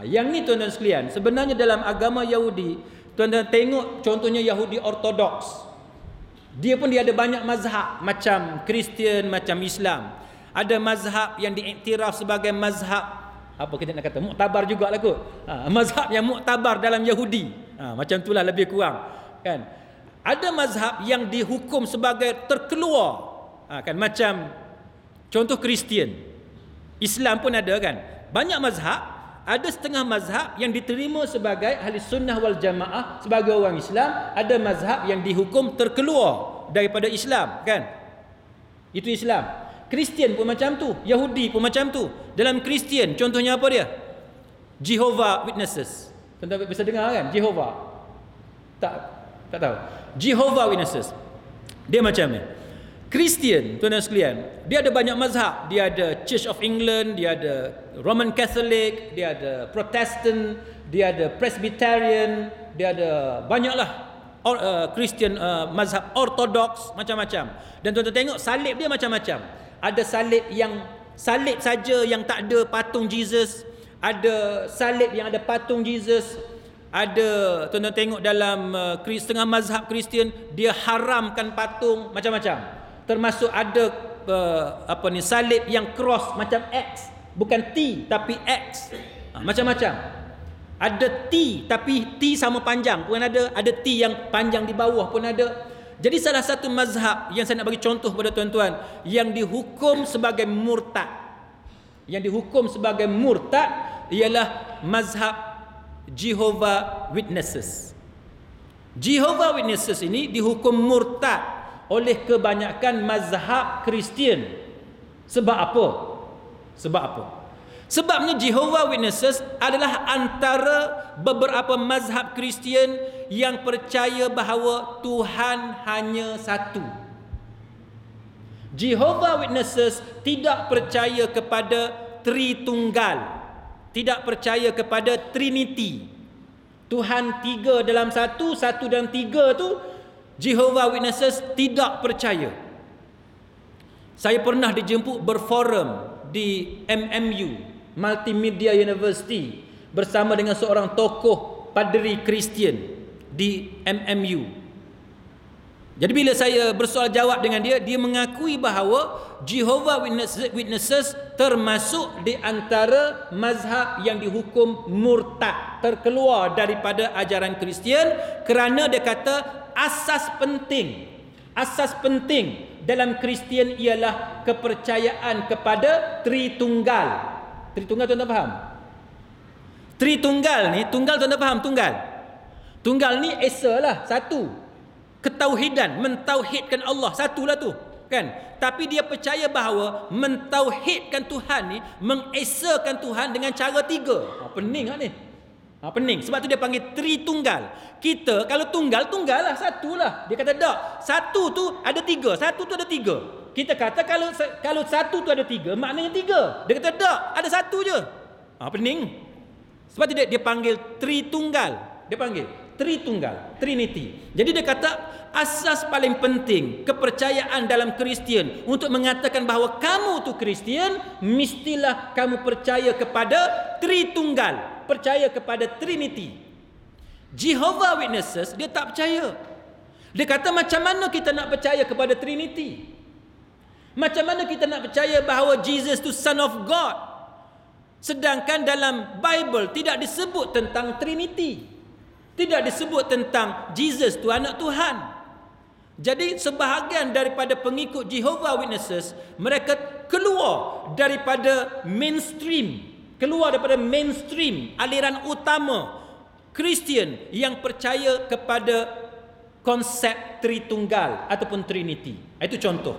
Yang ni tuan-tuan sekalian, sebenarnya dalam agama Yahudi, tuan-tuan tengok contohnya Yahudi Ortodoks. Dia pun dia ada banyak mazhab, macam Kristian, macam Islam. Ada mazhab yang diiktiraf sebagai mazhab, apa kita nak kata, muktabar jugalah kot. Mazhab yang muktabar dalam Yahudi. Macam itulah lebih kurang, kan? Ada mazhab yang dihukum sebagai terkeluar, kan? Macam contoh Kristian. Islam pun ada, kan? Banyak mazhab. Ada setengah mazhab yang diterima sebagai ahli sunnah wal jamaah, sebagai orang Islam. Ada mazhab yang dihukum terkeluar daripada Islam, kan? Itu Islam. Kristian pun macam tu, Yahudi pun macam tu. Dalam Kristian contohnya apa dia? Jehovah Witnesses. Tuan-tuan bisa dengar, kan? Jehovah. Tak tahu. Jehovah Witnesses. Dia macam ni. Kristian, tuan-tuan sekalian, dia ada banyak mazhab. Dia ada Church of England, dia ada Roman Catholic, dia ada Protestant, dia ada Presbyterian, dia ada banyaklah Kristian, mazhab Ortodoks, macam-macam. Dan tuan-tuan tengok salib dia macam-macam. Ada salib yang salib saja yang tak ada patung Jesus, ada salib yang ada patung Jesus. Ada, tuan-tuan tengok dalam setengah mazhab Kristian, dia haramkan patung macam-macam. Termasuk ada salib yang cross macam X, bukan T tapi X. Macam-macam. Ada T tapi T sama panjang pun ada T yang panjang di bawah pun ada. Jadi salah satu mazhab yang saya nak bagi contoh pada tuan-tuan yang dihukum sebagai murtad, ialah mazhab Jehovah Witnesses. Jehovah Witnesses ini dihukum murtad oleh kebanyakan mazhab Kristian. Sebab apa? Sebabnya Jehovah Witnesses adalah antara beberapa mazhab Kristian yang percaya bahawa Tuhan hanya satu. Jehovah Witnesses tidak percaya kepada Tritunggal, tidak percaya kepada Trinity. Tuhan tiga dalam satu, satu dalam tiga tu Jehovah Witnesses tidak percaya. Saya pernah dijemput berforum di MMU, Multimedia University, bersama dengan seorang tokoh padri Kristian di MMU. Jadi bila saya bersoal jawab dengan dia, dia mengakui bahawa Jehovah Witnesses termasuk di antara mazhab yang dihukum murtad, terkeluar daripada ajaran Kristian, kerana dia kata asas penting dalam Kristian ialah kepercayaan kepada Tritunggal. Tritunggal tuan-tuan faham? Tritunggal ni, tunggal tuan-tuan faham tunggal? Tunggal ni esa lah, satu. Ketauhidan, mentauhidkan Allah, satulah tu, kan? Tapi dia percaya bahawa mentauhidkan Tuhan ni, mengesakan Tuhan dengan cara tiga. Pening tak ni? Pening. Sebab tu dia panggil Tritunggal. Kita kalau tunggal lah, satulah. Dia kata tak, satu tu ada tiga, satu tu ada tiga. Kita kata kalau satu tu ada tiga, maknanya tiga. Dia kata tak, ada satu je. Pening. Sebab tu dia panggil Tritunggal. Dia panggil Tritunggal, Trinity. Jadi dia kata asas paling penting kepercayaan dalam Kristian untuk mengatakan bahawa kamu tu Kristian, mestilah kamu percaya kepada Tritunggal, percaya kepada Trinity. Jehovah Witnesses dia tak percaya. Dia kata macam mana kita nak percaya kepada Trinity? Macam mana kita nak percaya bahawa Jesus tu Son of God, sedangkan dalam Bible tidak disebut tentang Trinity, tidak disebut tentang Jesus tu anak Tuhan. Jadi sebahagian daripada pengikut Jehovah Witnesses, mereka keluar daripada mainstream aliran utama Kristian yang percaya kepada konsep Tritunggal ataupun Trinity. Itu contoh.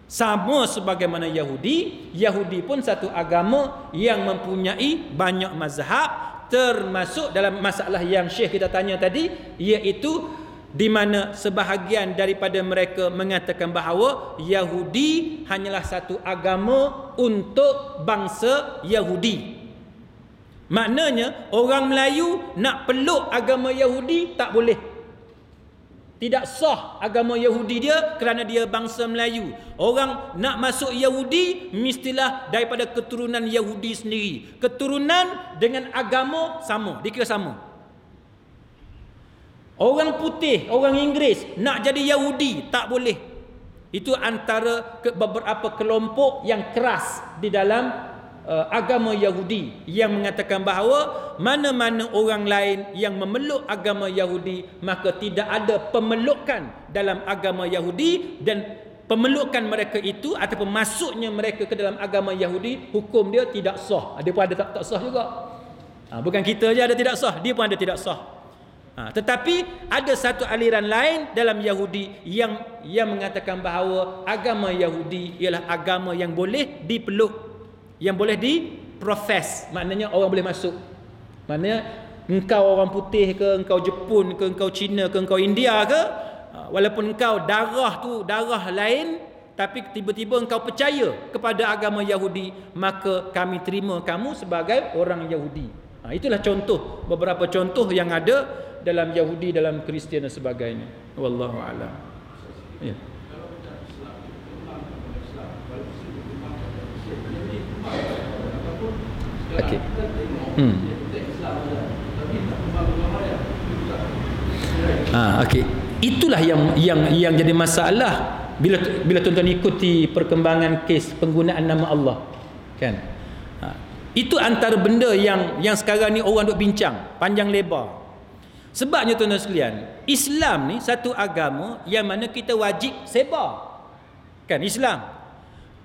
Sama sebagaimana Yahudi pun satu agama yang mempunyai banyak mazhab, termasuk dalam masalah yang Syekh kita tanya tadi, iaitu di mana sebahagian daripada mereka mengatakan bahawa Yahudi hanyalah satu agama untuk bangsa Yahudi. Maknanya orang Melayu nak peluk agama Yahudi tak boleh. Tidak sah agama Yahudi dia kerana dia bangsa Melayu. Orang nak masuk Yahudi mestilah daripada keturunan Yahudi sendiri. Keturunan dengan agama sama, dikira sama. Orang putih, orang Inggeris nak jadi Yahudi tak boleh. Itu antara beberapa kelompok yang keras di dalam agama Yahudi yang mengatakan bahawa mana-mana orang lain yang memeluk agama Yahudi maka tidak ada pemelukan dalam agama Yahudi, dan pemelukan mereka itu ataupun masuknya mereka ke dalam agama Yahudi, hukum dia tidak sah. Dia pun ada tak sah juga. Bukan kita je ada tidak sah, dia pun ada tidak sah. Tetapi ada satu aliran lain dalam Yahudi yang mengatakan bahawa agama Yahudi ialah agama yang boleh dipeluk, yang boleh diprofes. Maknanya orang boleh masuk. Maknanya engkau orang putih ke, engkau Jepun ke, engkau Cina ke, engkau India ke, walaupun engkau darah tu darah lain, tapi tiba-tiba engkau percaya kepada agama Yahudi, maka kami terima kamu sebagai orang Yahudi. Itulah contoh, beberapa contoh yang ada dalam Yahudi, dalam Kristian dan sebagainya. Wallahu a'lam. Ya. Okey. Okey. Itulah yang jadi masalah bila tuan-tuan ikuti perkembangan kes penggunaan nama Allah. Kan? Itu antara benda yang sekarang ni orang duk bincang panjang lebar. Sebabnya tuan-tuan sekalian, Islam ni satu agama yang mana kita wajib sebar. Kan Islam.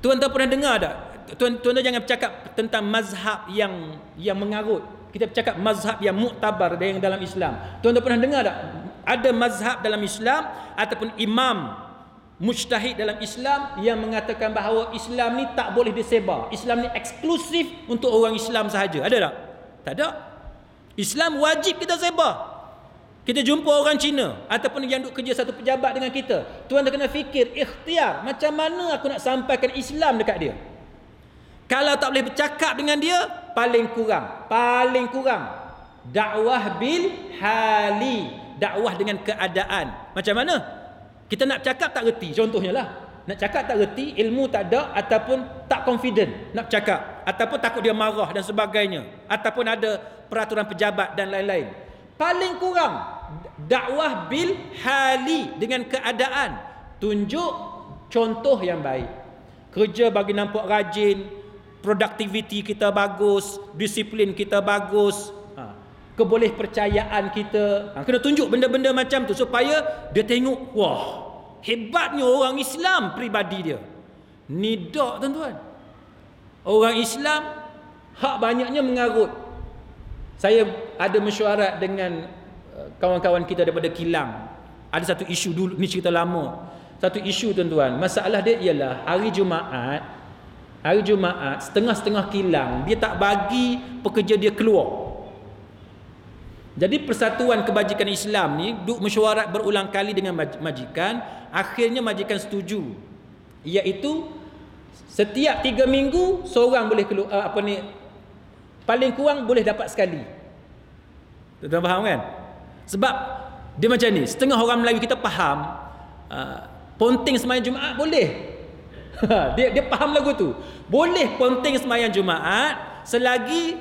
Tuan-tuan pernah dengar tak? Tuan-tuan jangan bercakap tentang mazhab yang mengarut. Kita bercakap mazhab yang muktabar yang dalam Islam. Tuan-tuan pernah dengar tak? Ada mazhab dalam Islam ataupun imam mujtahid dalam Islam yang mengatakan bahawa Islam ni tak boleh disebar. Islam ni eksklusif untuk orang Islam sahaja. Ada tak? Tak ada. Islam wajib kita sebar. Kita jumpa orang Cina ataupun yang duk kerja satu pejabat dengan kita, tuan kena fikir ikhtiar macam mana aku nak sampaikan Islam dekat dia. Kalau tak boleh bercakap dengan dia, paling kurang dakwah bil hali, dakwah dengan keadaan. Macam mana? Kita nak cakap tak reti, contohnya lah. Nak cakap tak reti, ilmu tak ada ataupun tak confident nak cakap, ataupun takut dia marah dan sebagainya, ataupun ada peraturan pejabat dan lain-lain. Paling kurang dakwah bil hali, dengan keadaan. Tunjuk contoh yang baik. Kerja bagi nampak rajin, produktiviti kita bagus, disiplin kita bagus, keboleh percayaan kita. Kena tunjuk benda-benda macam tu supaya dia tengok, wah, hebatnya orang Islam peribadi dia. Ni dak tuan-tuan. Orang Islam hak banyaknya mengarut. Saya ada mesyuarat dengan kawan-kawan kita daripada Kilang. Ada satu isu dulu, ni cerita lama. Satu isu tuan-tuan, masalah dia ialah hari Jumaat setengah-setengah Kilang dia tak bagi pekerja dia keluar. Jadi Persatuan Kebajikan Islam ni duk mesyuarat berulang kali dengan majikan. Akhirnya majikan setuju, iaitu setiap 3 minggu seorang boleh keluar, paling kurang boleh dapat sekali. Tuan-tuan faham kan? Sebab dia macam ni, setengah orang Melayu kita faham ponting sembahyang Jumaat boleh. dia faham lagu tu. Boleh ponting sembahyang Jumaat selagi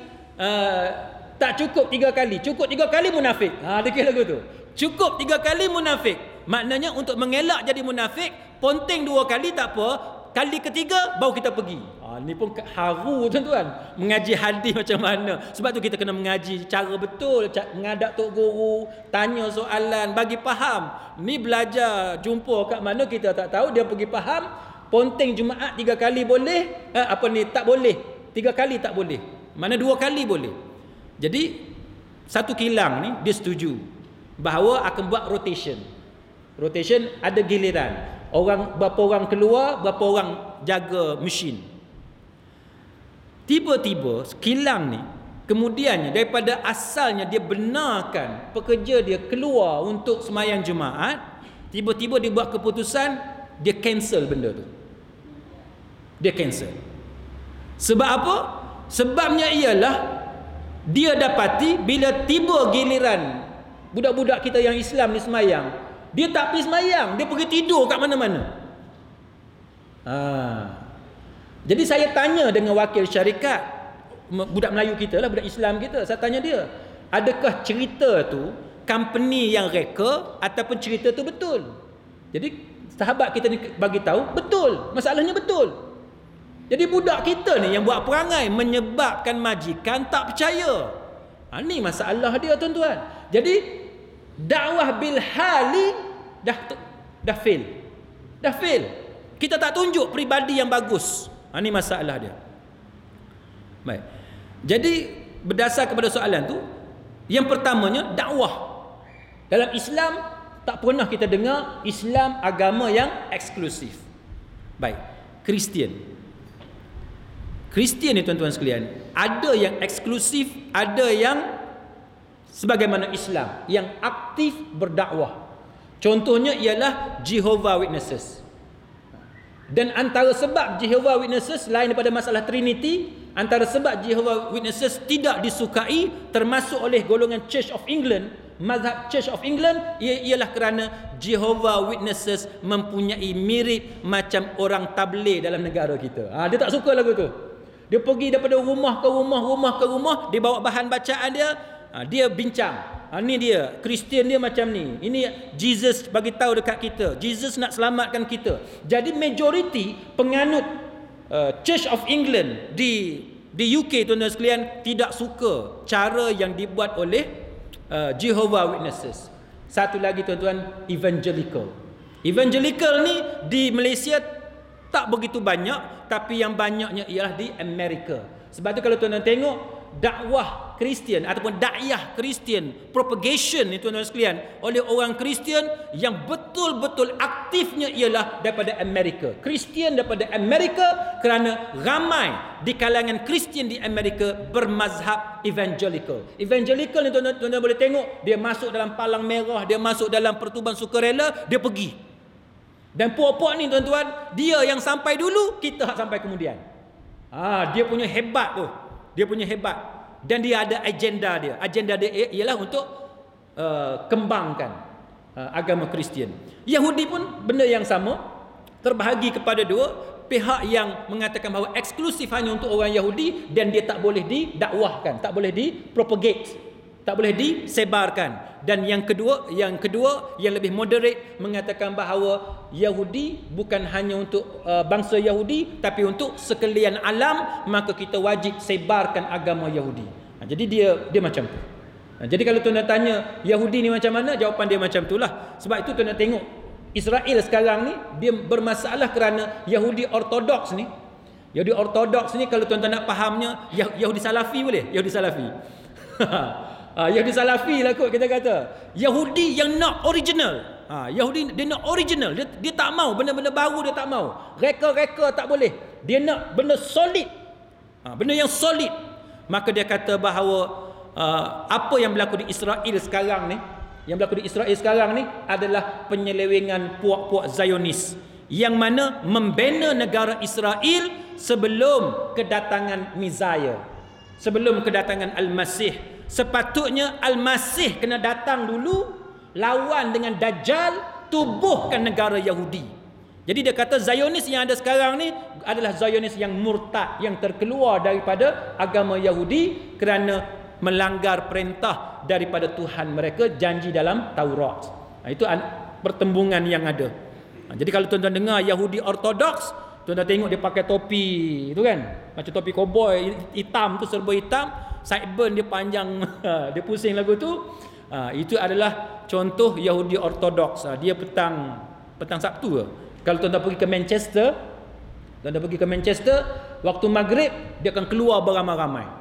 tak cukup 3 kali. Cukup 3 kali munafik. Dia kira lagu tu. Cukup 3 kali munafik. Maknanya untuk mengelak jadi munafik, ponting 2 kali tak apa, kali ketiga baru kita pergi. Ni pun haru tuan-tuan, mengaji hadis macam mana. Sebab tu kita kena mengaji cara betul, mengadap tok guru, tanya soalan, bagi faham. Ni belajar jumpa kat mana kita tak tahu, dia pergi faham. Ponting Jumaat 3 kali boleh, tak boleh. 3 kali tak boleh. Mana 2 kali boleh. Jadi satu kilang ni dia setuju bahawa akan buat rotation. Rotation ada giliran. Berapa orang keluar, berapa orang jaga mesin. Tiba-tiba kilang ni kemudiannya daripada asalnya dia benarkan pekerja dia keluar untuk sembahyang Jumaat, tiba-tiba dia buat keputusan dia cancel benda tu. Dia cancel. Sebab apa? Sebabnya ialah dia dapati bila tiba giliran budak-budak kita yang Islam ni sembahyang, dia tak pergi sembahyang, dia pergi tidur kat mana-mana. Jadi saya tanya dengan wakil syarikat, budak Melayu kita lah, budak Islam kita, saya tanya dia, adakah cerita tu company yang reka ataupun cerita tu betul? Jadi sahabat kita ni bagi tahu betul, masalahnya betul. Jadi budak kita ni yang buat perangai menyebabkan majikan tak percaya. Ni masalah dia tuan-tuan. Jadi dakwah bil hali dah fail. Dah fail. Kita tak tunjuk peribadi yang bagus. Ni masalah dia. Baik. Jadi berdasar kepada soalan tu, yang pertamanya dakwah. Dalam Islam tak pernah kita dengar Islam agama yang eksklusif. Baik. Kristian ni tuan-tuan sekalian, ada yang eksklusif, ada yang sebagaimana Islam yang aktif berdakwah. Contohnya ialah Jehovah Witnesses. Dan antara sebab Jehovah Witnesses lain daripada masalah Trinity, antara sebab Jehovah Witnesses tidak disukai termasuk oleh golongan Church of England, mazhab Church of England, ialah kerana Jehovah Witnesses mempunyai mirip macam orang tabligh dalam negara kita. Dia tak suka lagu tu. Dia pergi daripada rumah ke rumah, dia bawa bahan bacaan dia, dia bincang. Ni dia, Kristian dia macam ni. Ini Jesus bagi tahu dekat kita. Jesus nak selamatkan kita. Jadi majoriti penganut Church of England di UK tuan-tuan sekalian tidak suka cara yang dibuat oleh Jehovah Witnesses. Satu lagi tuan-tuan, evangelical. Evangelical ni di Malaysia tak begitu banyak, tapi yang banyaknya ialah di Amerika. Sebab tu kalau tuan-tuan tengok dakwah Kristian ataupun dakwah Kristian propagation ni tuan-tuan sekalian oleh orang Kristian yang betul-betul aktifnya ialah daripada Amerika. Kristian daripada Amerika, kerana ramai di kalangan Kristian di Amerika bermazhab evangelical. Evangelical ni tuan-tuan boleh tengok, dia masuk dalam palang merah, dia masuk dalam pertubuhan sukarela, dia pergi. Dan puak-puak ni tuan-tuan, dia yang sampai dulu, kita sampai kemudian. Dia punya hebat tu. Dia punya hebat. Dan dia ada agenda dia. Agenda dia ialah untuk kembangkan agama Kristian. Yahudi pun benda yang sama, terbahagi kepada dua pihak yang mengatakan bahawa eksklusif hanya untuk orang Yahudi dan dia tak boleh didakwahkan, tak boleh dipropagate, tak boleh disebarkan. Dan yang kedua yang lebih moderate mengatakan bahawa Yahudi bukan hanya untuk bangsa Yahudi tapi untuk sekalian alam, maka kita wajib sebarkan agama Yahudi. Jadi dia macam tu. Jadi kalau tuan-tuan tanya Yahudi ni macam mana, jawapan dia macam itulah. Sebab itu tuan-tuan tengok Israel sekarang ni dia bermasalah kerana Yahudi Ortodoks ni. Yahudi Ortodoks ni kalau tuan-tuan nak fahamnya, Yahudi Salafi boleh? Yahudi Salafi. Yahudi Salafi lah kot kita kata. Yahudi yang not original. Yahudi dia not original. Dia tak mau benda-benda baru, dia tak mau. Reka-reka tak boleh. Dia nak benda solid. Benda yang solid. Maka dia kata bahawa apa yang berlaku di Israel sekarang ni, adalah penyelewengan puak-puak Zionis yang mana membina negara Israel sebelum kedatangan Messiah, sebelum kedatangan Al-Masih. Sepatutnya Al-Masih kena datang dulu, lawan dengan Dajjal, tubuhkan negara Yahudi. Jadi dia kata Zionis yang ada sekarang ni adalah Zionis yang murtad, yang terkeluar daripada agama Yahudi kerana melanggar perintah daripada Tuhan mereka, janji dalam Taurat. Itu pertembungan yang ada. Jadi kalau tuan-tuan dengar Yahudi Ortodoks, tuan-tuan tengok dia pakai topi itu kan, macam topi koboi hitam tu, serba hitam, sideburn dia panjang, dia pusing lagu tu. Itu adalah contoh Yahudi Ortodoks. Dia petang Sabtu ke? Kalau tuan-tuan pergi ke Manchester, waktu maghrib dia akan keluar beramai-ramai.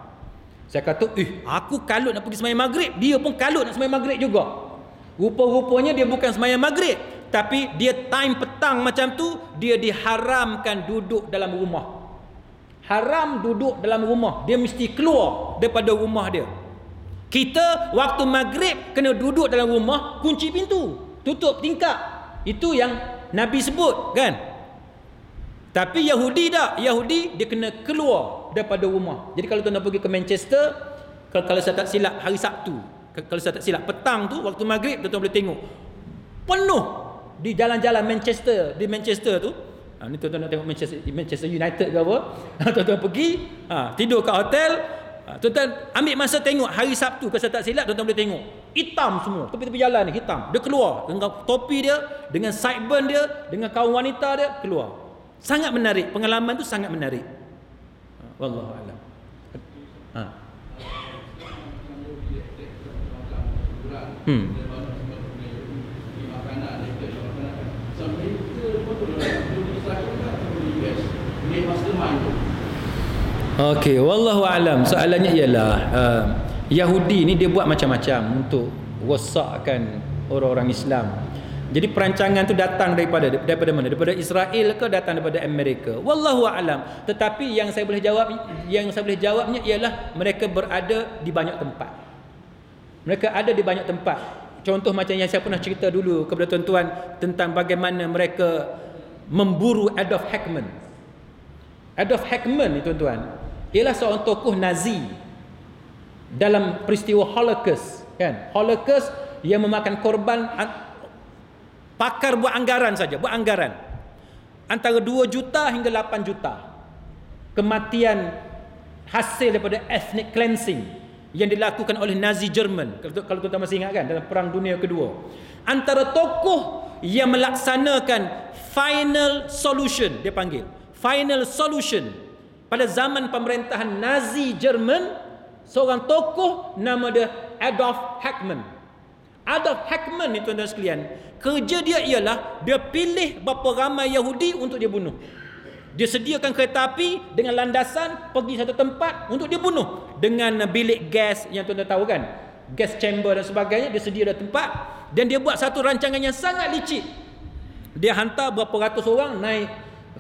Saya kata, aku kalut nak pergi sembahyang maghrib, dia pun kalut nak sembahyang maghrib juga. Rupa-rupanya dia bukan sembahyang maghrib, tapi dia time petang macam tu, dia diharamkan duduk dalam rumah. haram duduk dalam rumah, dia mesti keluar daripada rumah dia. Kita waktu maghrib kena duduk dalam rumah, kunci pintu, tutup tingkap. Itu yang Nabi sebut kan. Tapi Yahudi tak, Yahudi dia kena keluar daripada rumah. Jadi kalau tuan nak pergi ke Manchester, kalau saya tak silap hari Sabtu, kalau saya tak silap petang tu waktu maghrib, tuan boleh tengok penuh di jalan-jalan Manchester. Di Manchester tu, ni tuan nak tengok Manchester United ke apa, tuan pergi tidur kat hotel, tuan ambil masa tengok hari Sabtu, kalau saya tak silap tuan boleh tengok hitam semua, tepi-tepi jalan ni hitam. Dia keluar dengan topi dia, dengan sideburn dia, dengan kaum wanita dia keluar. Sangat menarik, pengalaman tu sangat menarik. Wallahu a'lam. Okey, wallahu a'lam. Soalannya ialah Yahudi ni dia buat macam-macam untuk rosakkan orang-orang Islam. Jadi perancangan tu datang daripada mana? Daripada Israel ke datang daripada Amerika? Wallahu a'lam. Tetapi yang saya boleh jawabnya ialah mereka berada di banyak tempat. Mereka ada di banyak tempat. Contoh macam yang saya pernah cerita dulu kepada tuan-tuan tentang bagaimana mereka memburu Adolf Eichmann. Adolf Eichmann ni tuan-tuan ialah seorang tokoh Nazi dalam peristiwa Holocaust, kan? Holocaust yang memakan korban, pakar buat anggaran saja, buat anggaran antara 2 juta hingga 8 juta kematian hasil daripada ethnic cleansing yang dilakukan oleh Nazi Jerman. Kalau tuan-tuan masih ingat kan, dalam Perang Dunia Kedua, antara tokoh yang melaksanakan final solution, dia panggil final solution pada zaman pemerintahan Nazi Jerman, seorang tokoh nama dia Adolf Eichmann. Adolf Eichmann ni tuan-tuan sekalian, kerja dia ialah dia pilih berapa ramai Yahudi untuk dia bunuh. Dia sediakan kereta api dengan landasan pergi satu tempat untuk dia bunuh, dengan bilik gas yang tuan-tuan tahu kan, gas chamber dan sebagainya. Dia sedia ada tempat dan dia buat satu rancangan yang sangat licik. Dia hantar berapa ratus orang naik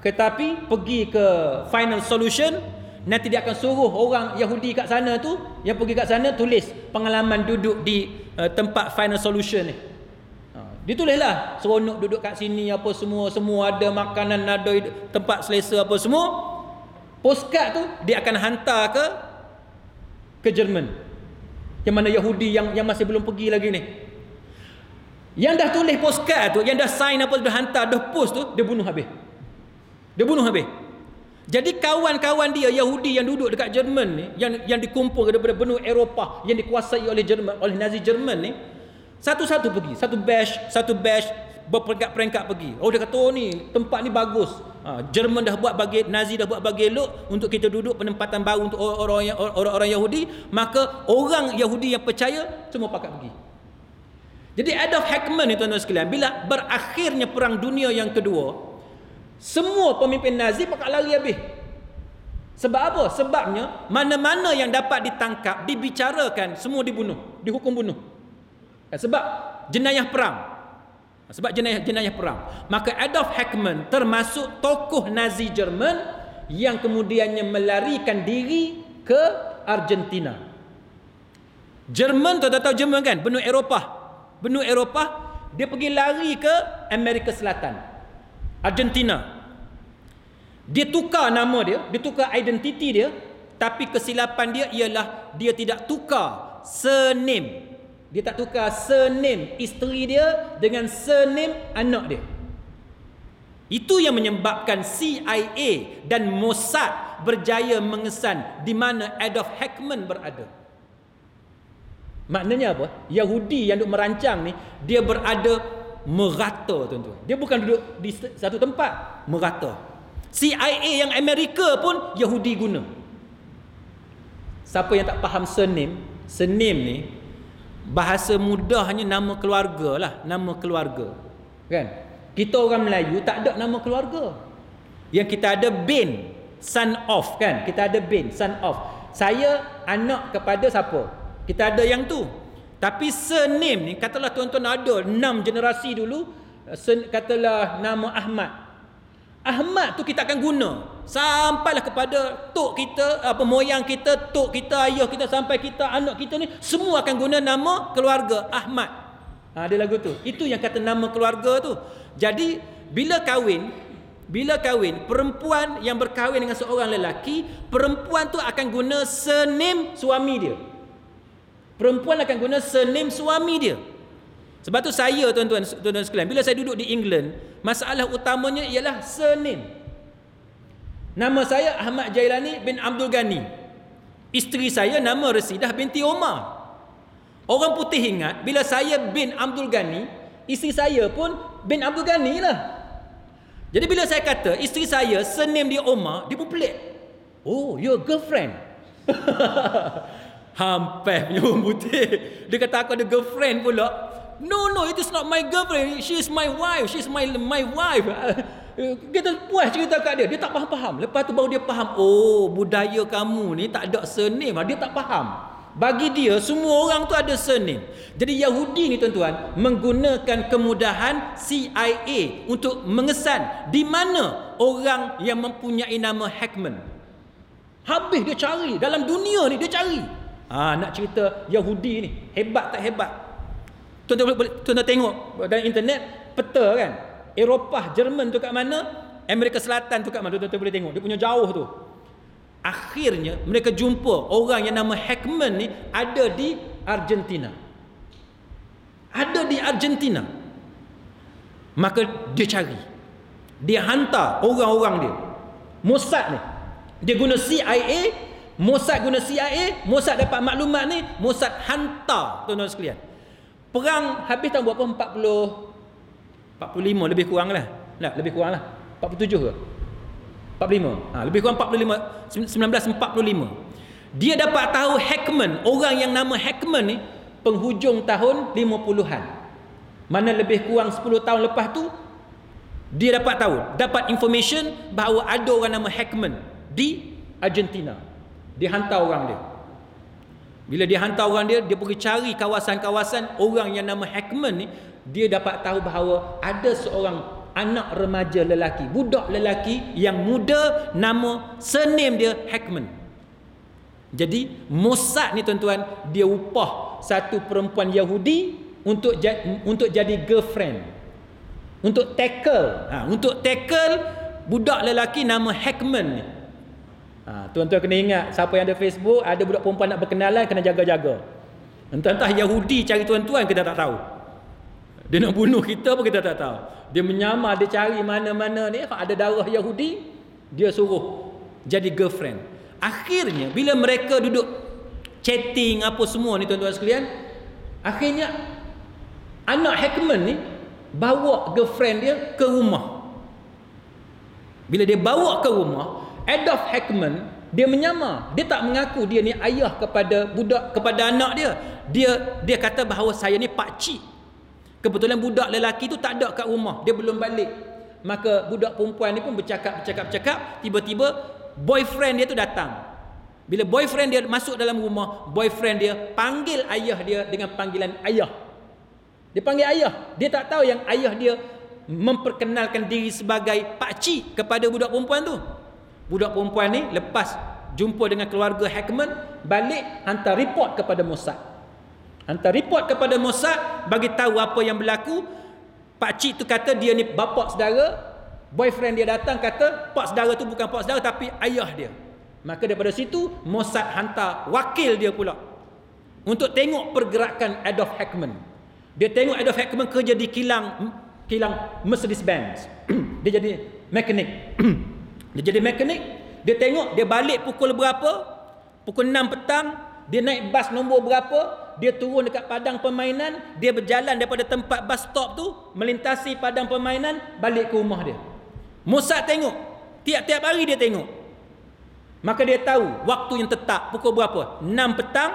kereta api pergi ke final solution. Nanti dia akan suruh orang Yahudi kat sana tu, yang pergi kat sana, tulis pengalaman duduk di tempat final solution ni. Ditulislah seronok duduk kat sini apa semua ada makanan, ada tempat selesa apa semua. Postcard tu dia akan hantar ke Jerman, yang mana Yahudi yang masih belum pergi lagi ni. Yang dah tulis postcard tu, yang dah sign apa, dah hantar, dah post tu, dia bunuh habis. Jadi kawan-kawan dia Yahudi yang duduk dekat Jerman ni, yang dikumpul daripada benua Eropah yang dikuasai oleh Nazi Jerman ni, satu-satu pergi, satu batch berperingkat-peringkat pergi. Oh, dia kata, oh ni tempat ni bagus. Jerman dah buat bagi, Nazi dah buat bagi elok untuk kita duduk, penempatan baru untuk orang-orang Yahudi. Maka orang Yahudi yang percaya semua pakat pergi. Jadi Adolf Eichmann ni tuan-tuan sekalian, bila berakhirnya Perang Dunia yang Kedua, semua pemimpin Nazi pakat lari habis. Sebab apa? Sebabnya mana-mana yang dapat ditangkap, dibicarakan, semua dibunuh, dihukum bunuh. Sebab jenayah perang. Sebab jenayah perang. Maka Adolf Eichmann termasuk tokoh Nazi Jerman yang kemudiannya melarikan diri ke Argentina. Jerman, tuan-tuan tahu Jerman kan? Benua Eropah, dia pergi lari ke Amerika Selatan, Argentina. Dia tukar nama dia tukar identiti dia, tapi kesilapan dia ialah dia tidak tukar surname. Dia tak tukar surname isteri dia dengan surname anak dia. Itu yang menyebabkan CIA dan Mossad berjaya mengesan di mana Adolf Eichmann berada. Maknanya apa? Yahudi yang duk merancang ni, dia berada merata, tuan-tuan. Dia bukan duduk di satu tempat, merata. CIA yang Amerika pun Yahudi guna. Siapa yang tak faham surname ni, bahasa mudahnya nama keluarga lah, nama keluarga. Kan? Kita orang Melayu tak ada nama keluarga. Yang kita ada bin, son of, kan? Kita ada bin, son of. Saya anak kepada siapa? Kita ada yang tu. Tapi surname ni, katalah tuan-tuan ada 6 generasi dulu, katalah nama Ahmad. Ahmad tu kita akan guna sampailah kepada tok kita, moyang kita, tok kita, ayah kita, sampai kita, anak kita ni, semua akan guna nama keluarga Ahmad. Ada lagu tu. Itu yang kata nama keluarga tu. Jadi bila kahwin, perempuan yang berkahwin dengan seorang lelaki, perempuan tu akan guna surname suami dia. Perempuan akan guna surname suami dia. Sebab tu saya, tuan-tuan sekalian, bila saya duduk di England, masalah utamanya ialah surname. Nama saya Ahmad Jailani bin Abdul Ghani. Isteri saya nama Rasidah binti Omar. Orang putih ingat, bila saya bin Abdul Ghani, isteri saya pun bin Abdul Ghani lah. Jadi bila saya kata isteri saya surname dia Omar, dia pun pelik. Oh, your girlfriend. Hampir punya orang putih. Dia kata aku ada girlfriend pula. No, it is not my girlfriend. She is my wife. She is my wife. Kita puas cerita kat dia. Dia tak faham. Lepas tu baru dia faham. Oh, budaya kamu ni tak ada surname. Dia tak faham. Bagi dia, semua orang tu ada surname. Jadi Yahudi ni, tuan-tuan, menggunakan kemudahan CIA untuk mengesan di mana orang yang mempunyai nama Hackman. Habis dia cari. Dalam dunia ni dia cari. Nak cerita Yahudi ni. Hebat tak hebat? Tuan-tuan tengok dalam internet, peta kan, Eropah, Jerman tu kat mana, Amerika Selatan tu kat mana, tuan-tuan boleh tengok, dia punya jauh tu. Akhirnya mereka jumpa orang yang nama Hackman ni ada di Argentina. Maka dia cari, dia hantar orang-orang dia, Mossad ni, dia guna CIA, Mossad guna CIA, Mossad dapat maklumat ni, Mossad hantar, tuan-tuan sekalian. Perang habis tahun berapa? 45 lebih kurang lah. Lebih kurang lah. 47 ke? 45. Lebih kurang 45, 1945. Dia dapat tahu Hackman, orang yang nama Hackman ni, penghujung tahun 50-an. Mana lebih kurang 10 tahun lepas tu, dia dapat information bahawa ada orang nama Hackman di Argentina. Dia hantar orang dia. Bila dia hantar orang dia pergi cari kawasan-kawasan orang yang nama Hackman ni, dia dapat tahu bahawa ada seorang anak remaja lelaki, budak lelaki yang muda, nama surname dia Hackman. Jadi Mossad ni, tuan-tuan, dia upah satu perempuan Yahudi untuk jadi girlfriend, untuk tackle budak lelaki nama Hackman ni. Tuan-tuan kena ingat, siapa yang ada Facebook, ada budak perempuan nak berkenalan, kena jaga-jaga. Entah-entah Yahudi cari tuan-tuan, kita tak tahu. Dia nak bunuh kita pun kita tak tahu. Dia menyamar, dia cari mana-mana ni, ada darah Yahudi, dia suruh jadi girlfriend. Akhirnya bila mereka duduk chatting apa semua ni, tuan-tuan sekalian, akhirnya anak Hackman ni bawa girlfriend dia ke rumah. Bila dia bawa ke rumah, Adolf Hackman, dia menyamar. Dia tak mengaku dia ni ayah kepada anak dia. Dia kata bahawa saya ni pakcik. Kebetulan budak lelaki tu tak ada kat rumah, dia belum balik. Maka budak perempuan ni pun bercakap, tiba-tiba boyfriend dia tu datang. Bila boyfriend dia masuk dalam rumah, boyfriend dia panggil ayah dia dengan panggilan ayah. Dia panggil ayah. Dia tak tahu yang ayah dia memperkenalkan diri sebagai pakcik kepada budak perempuan tu. Budak perempuan ni lepas jumpa dengan keluarga Hackman, balik hantar report kepada Mossad. Bagi tahu apa yang berlaku. Pakcik tu kata dia ni bapa saudara. Boyfriend dia datang kata pak saudara tu bukan pak saudara tapi ayah dia. Maka daripada situ Mossad hantar wakil dia pula untuk tengok pergerakan Adolf Hackman. Dia tengok Adolf Hackman kerja di kilang Mercedes-Benz. Dia jadi mekanik. Dia tengok dia balik pukul berapa, pukul 6 petang, dia naik bas nombor berapa, dia turun dekat padang permainan, dia berjalan daripada tempat bus stop tu, melintasi padang permainan, balik ke rumah dia. Mossad tengok, tiap-tiap hari dia tengok. Maka dia tahu waktu yang tetap pukul berapa, 6 petang,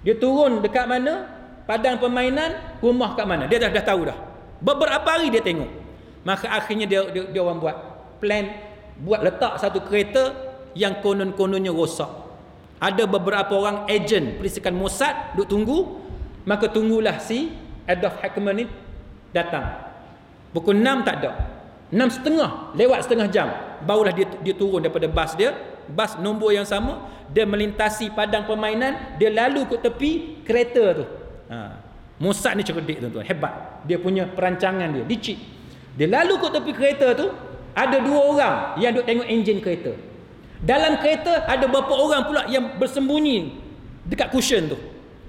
dia turun dekat mana, padang permainan, rumah kat mana, dia dah tahu dah. Beberapa hari dia tengok. Maka akhirnya dia orang buat plan, buat letak satu kereta yang konon-kononnya rosak. Ada beberapa orang ejen perisikan Mossad duk tunggu. Maka tunggulah si Adolf Hackman ni datang. Pukul 6 tak ada. 6.30, lewat setengah jam, barulah dia turun daripada bas nombor yang sama, dia melintasi padang permainan, dia lalu ke tepi kereta tu. Mossad ni cerdik tuan-tuan, hebat. Dia punya perancangan dia, licik. Dia lalu ke tepi kereta tu, ada 2 orang yang duk tengok enjin kereta. Dalam kereta ada beberapa orang pula yang bersembunyi dekat cushion tu.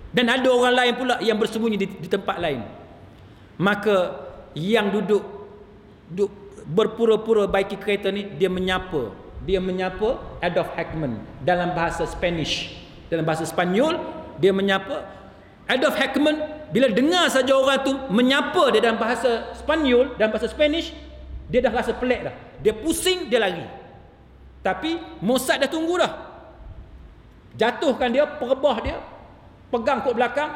Dan ada orang lain pula yang bersembunyi di tempat lain. Maka yang duduk berpura-pura baiki kereta ni, dia menyapa Adolf Eichmann dalam bahasa Spanish. Dalam bahasa Spanyol, dia menyapa Adolf Eichmann. Bila dengar saja orang tu menyapa dia dalam bahasa Spanyol, dalam bahasa Spanish, dia dah rasa pelik dah. Dia pusing, dia lari. Tapi Mossad dah tunggu dah. Jatuhkan dia, perebah dia, pegang kot belakang,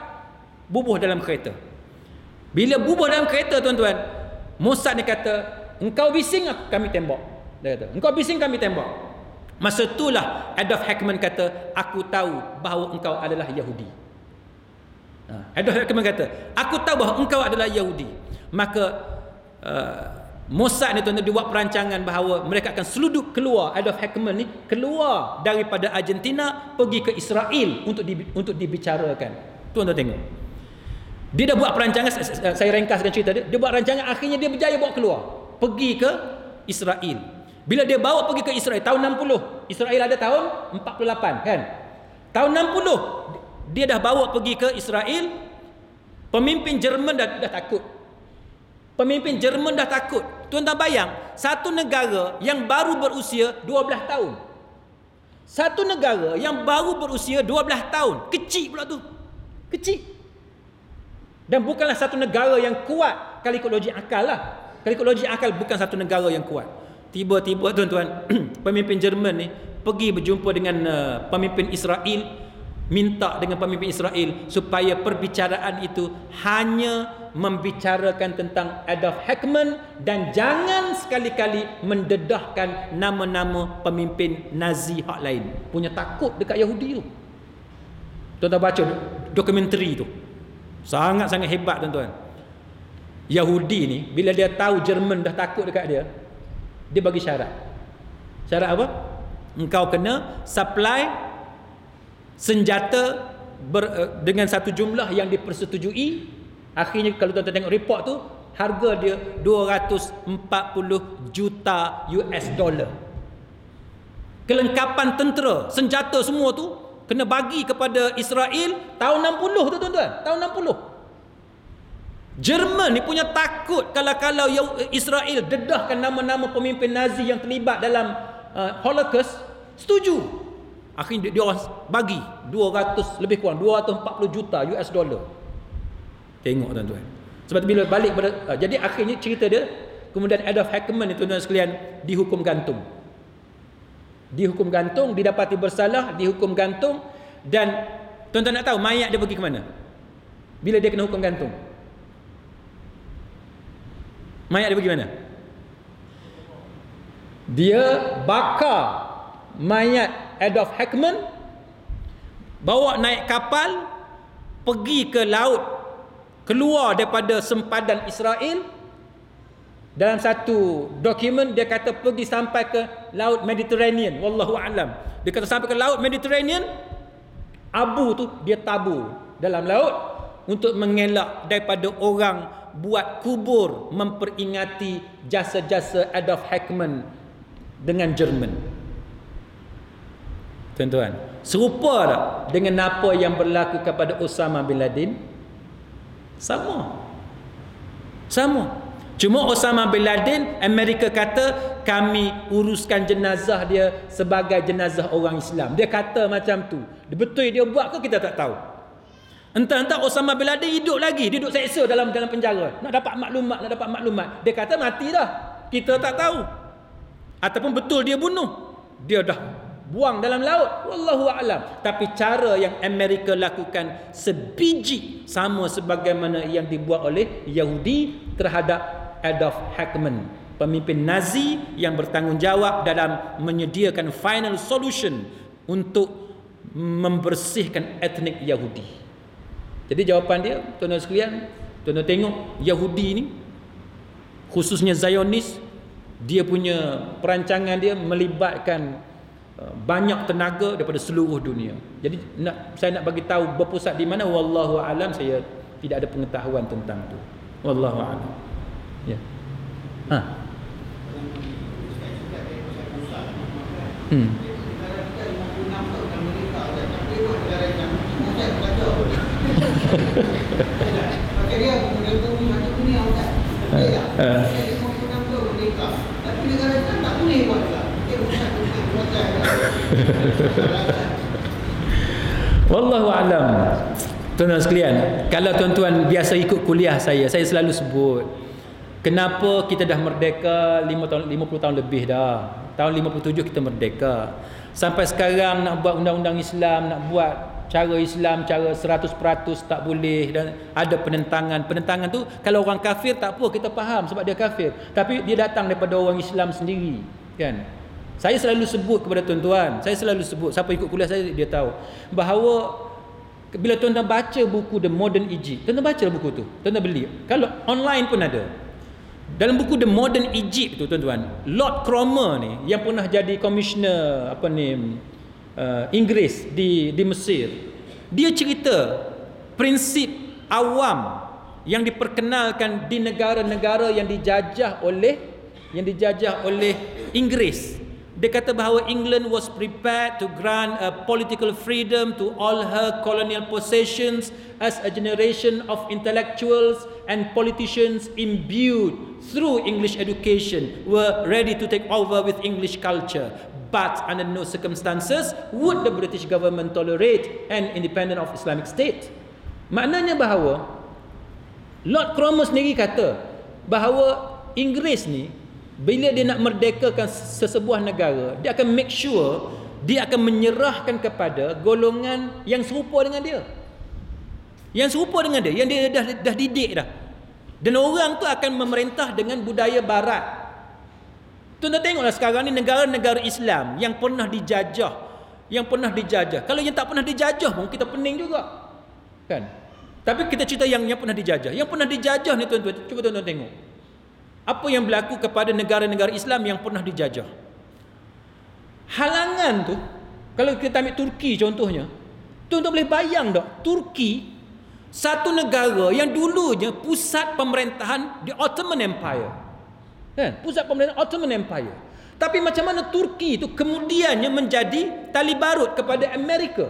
bubuh dalam kereta. Bila bubuh dalam kereta, tuan-tuan, Mossad ni kata, engkau bising, kami tembak. Dia kata, engkau bising, kami tembak. Masa itulah Adolf Eichmann kata, aku tahu bahawa engkau adalah Yahudi. Adolf Eichmann kata, aku tahu bahawa engkau adalah Yahudi. Maka Mossad ni tuan-tuan, dia buat perancangan bahawa mereka akan seluduk keluar, Adolf Eichmann ni keluar daripada Argentina pergi ke Israel untuk dibicarakan. Tuan-tuan tengok, dia dah buat perancangan. Saya ringkaskan cerita dia. Dia buat rancangan, akhirnya dia berjaya bawa keluar, pergi ke Israel. Bila dia bawa pergi ke Israel tahun 60, Israel ada tahun 48 kan. Tahun 60 dia dah bawa pergi ke Israel. Pemimpin Jerman dah takut. Pemimpin Jerman dah takut. Tuan-tuan bayang, satu negara yang baru berusia 12 tahun. Satu negara yang baru berusia 12 tahun. Kecil pula tu. Kecil. Dan bukanlah satu negara yang kuat. Kalau ikut logik akal lah. Kalau ikut logik akal, bukan satu negara yang kuat. Tiba-tiba tuan-tuan, pemimpin Jerman ni pergi berjumpa dengan pemimpin Israel, minta dengan pemimpin Israel supaya perbicaraan itu hanya membicarakan tentang Adolf Eichmann dan jangan sekali-kali mendedahkan nama-nama pemimpin Nazi hak lain. Punya takut dekat Yahudi tu. Tuan-tuan baca dokumentari tu. Sangat-sangat hebat tuan-tuan. Yahudi ni bila dia tahu Jerman dah takut dekat dia, dia bagi syarat. Syarat apa? Engkau kena supply senjata dengan satu jumlah yang dipersetujui. Akhirnya kalau tuan-tuan tengok report tu, harga dia 240 juta US dollar. Kelengkapan tentera, senjata semua tu kena bagi kepada Israel tahun 60 tu tuan-tuan. Tahun 60. Jerman ni punya takut kalau Israel dedahkan nama-nama pemimpin Nazi yang terlibat dalam Holocaust, setuju. Akhirnya dia orang bagi 200 lebih kurang 240 juta US dollar. Tengok tuan-tuan. Sebab tu bila balik jadi akhirnya cerita dia, kemudian Adolf Eichmann ni tuan-tuan sekalian dihukum gantung. Dihukum gantung, didapati bersalah, dihukum gantung. Dan tuan-tuan nak tahu mayat dia pergi ke mana bila dia kena hukum gantung? Mayat dia pergi mana? Dia bakar mayat Adolf Eichmann, bawa naik kapal, pergi ke laut, keluar daripada sempadan Israel. Dalam satu dokumen dia kata pergi sampai ke laut Mediterranean, wallahu alam. Dia kata sampai ke laut Mediterranean, abu tu dia tabur dalam laut untuk mengelak daripada orang buat kubur memperingati jasa-jasa Adolf Eichmann dengan Jerman. Tuan-tuan, serupa tak dengan apa yang berlaku kepada Osama bin Laden? Sama. Cuma Osama bin Laden, Amerika kata kami uruskan jenazah dia sebagai jenazah orang Islam. Dia kata macam tu. Betul dia buat ke kita tak tahu. Entah-entah Osama bin Laden hidup lagi, dia duduk seksa dalam penjara. Nak dapat maklumat. Dia kata mati dah. Kita tak tahu. Ataupun betul dia bunuh. Dia dah buang dalam laut. Wallahu a'lam. Tapi cara yang Amerika lakukan sebiji sama sebagaimana yang dibuat oleh Yahudi terhadap Adolf Eichmann, pemimpin Nazi yang bertanggungjawab dalam menyediakan final solution untuk membersihkan etnik Yahudi. Jadi jawapan dia, tuan-tuan sekalian, tuan-tuan tengok Yahudi ni, khususnya Zionis, Dia punya perancangan dia melibatkan banyak tenaga daripada seluruh dunia. Jadi saya nak bagi tahu berpusat di mana, wallahu alam, saya tidak ada pengetahuan tentang tu. Wallahu alam. Ya. Ha. Wallahu alam. Tuan-tuan sekalian, kalau tuan-tuan biasa ikut kuliah saya selalu sebut kenapa kita dah merdeka 50 tahun lebih dah. Tahun 57 kita merdeka. Sampai sekarang nak buat undang-undang Islam, nak buat cara Islam, cara 100% tak boleh, dan ada penentangan. Penentangan tu kalau orang kafir tak apa, kita faham sebab dia kafir. Tapi dia datang daripada orang Islam sendiri, kan? Saya selalu sebut kepada tuan-tuan, saya selalu sebut, siapa ikut kuliah saya dia tahu bahawa bila tuan-tuan baca buku The Modern Egypt, tuan-tuan baca buku tu, tuan-tuan beli. Kalau online pun ada. Dalam buku The Modern Egypt tu tuan-tuan, Lord Cromer ni yang pernah jadi komisioner Inggeris di Mesir, dia cerita prinsip awam yang diperkenalkan di negara-negara yang dijajah oleh Inggeris. Dia kata bahawa England was prepared to grant a political freedom to all her colonial possessions as a generation of intellectuals and politicians imbued through English education were ready to take over with English culture. But under no circumstances would the British government tolerate an independent of Islamic state. Maknanya bahawa Lord Cromer sendiri kata bahawa Inggeris ni bila dia nak merdekakan sesebuah negara, dia akan make sure dia akan menyerahkan kepada golongan yang serupa dengan dia. Yang serupa dengan dia, yang dia dah didik dah. Dan orang tu akan memerintah dengan budaya barat. Tuan-tuan tengoklah sekarang ni negara-negara Islam yang pernah dijajah, Kalau yang tak pernah dijajah pun kita pening juga. Kan? Tapi kita cerita yang pernah dijajah. Yang pernah dijajah ni tuan-tuan, cuba tuan-tuan tengok. Apa yang berlaku kepada negara-negara Islam yang pernah dijajah? Halangan tu, kalau kita ambil Turki contohnya, tuan-tuan boleh bayang tak, Turki satu negara yang dulunya pusat pemerintahan di Ottoman Empire, kan? Pusat pemerintahan Ottoman Empire. Tapi macam mana Turki itu kemudiannya menjadi tali barut kepada Amerika?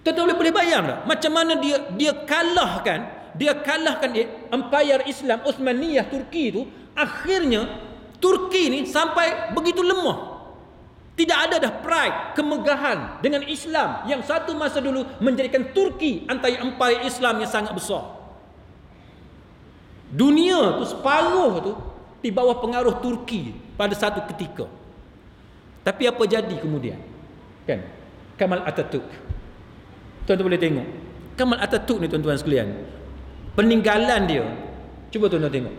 Tuan-tuan boleh bayang tak macam mana dia kalahkan empire Islam Uthmaniyah Turki itu. Akhirnya Turki ni sampai begitu lemah, tidak ada dah pride, kemegahan dengan Islam yang satu masa dulu menjadikan Turki antara empire Islam yang sangat besar. Dunia tu separuh tu di bawah pengaruh Turki pada satu ketika. Tapi apa jadi kemudian? Kan? Kemal Atatürk. Tuan-tuan boleh tengok Kemal Atatürk ni tuan-tuan sekalian, peninggalan dia, cuba tuan-tuan tengok.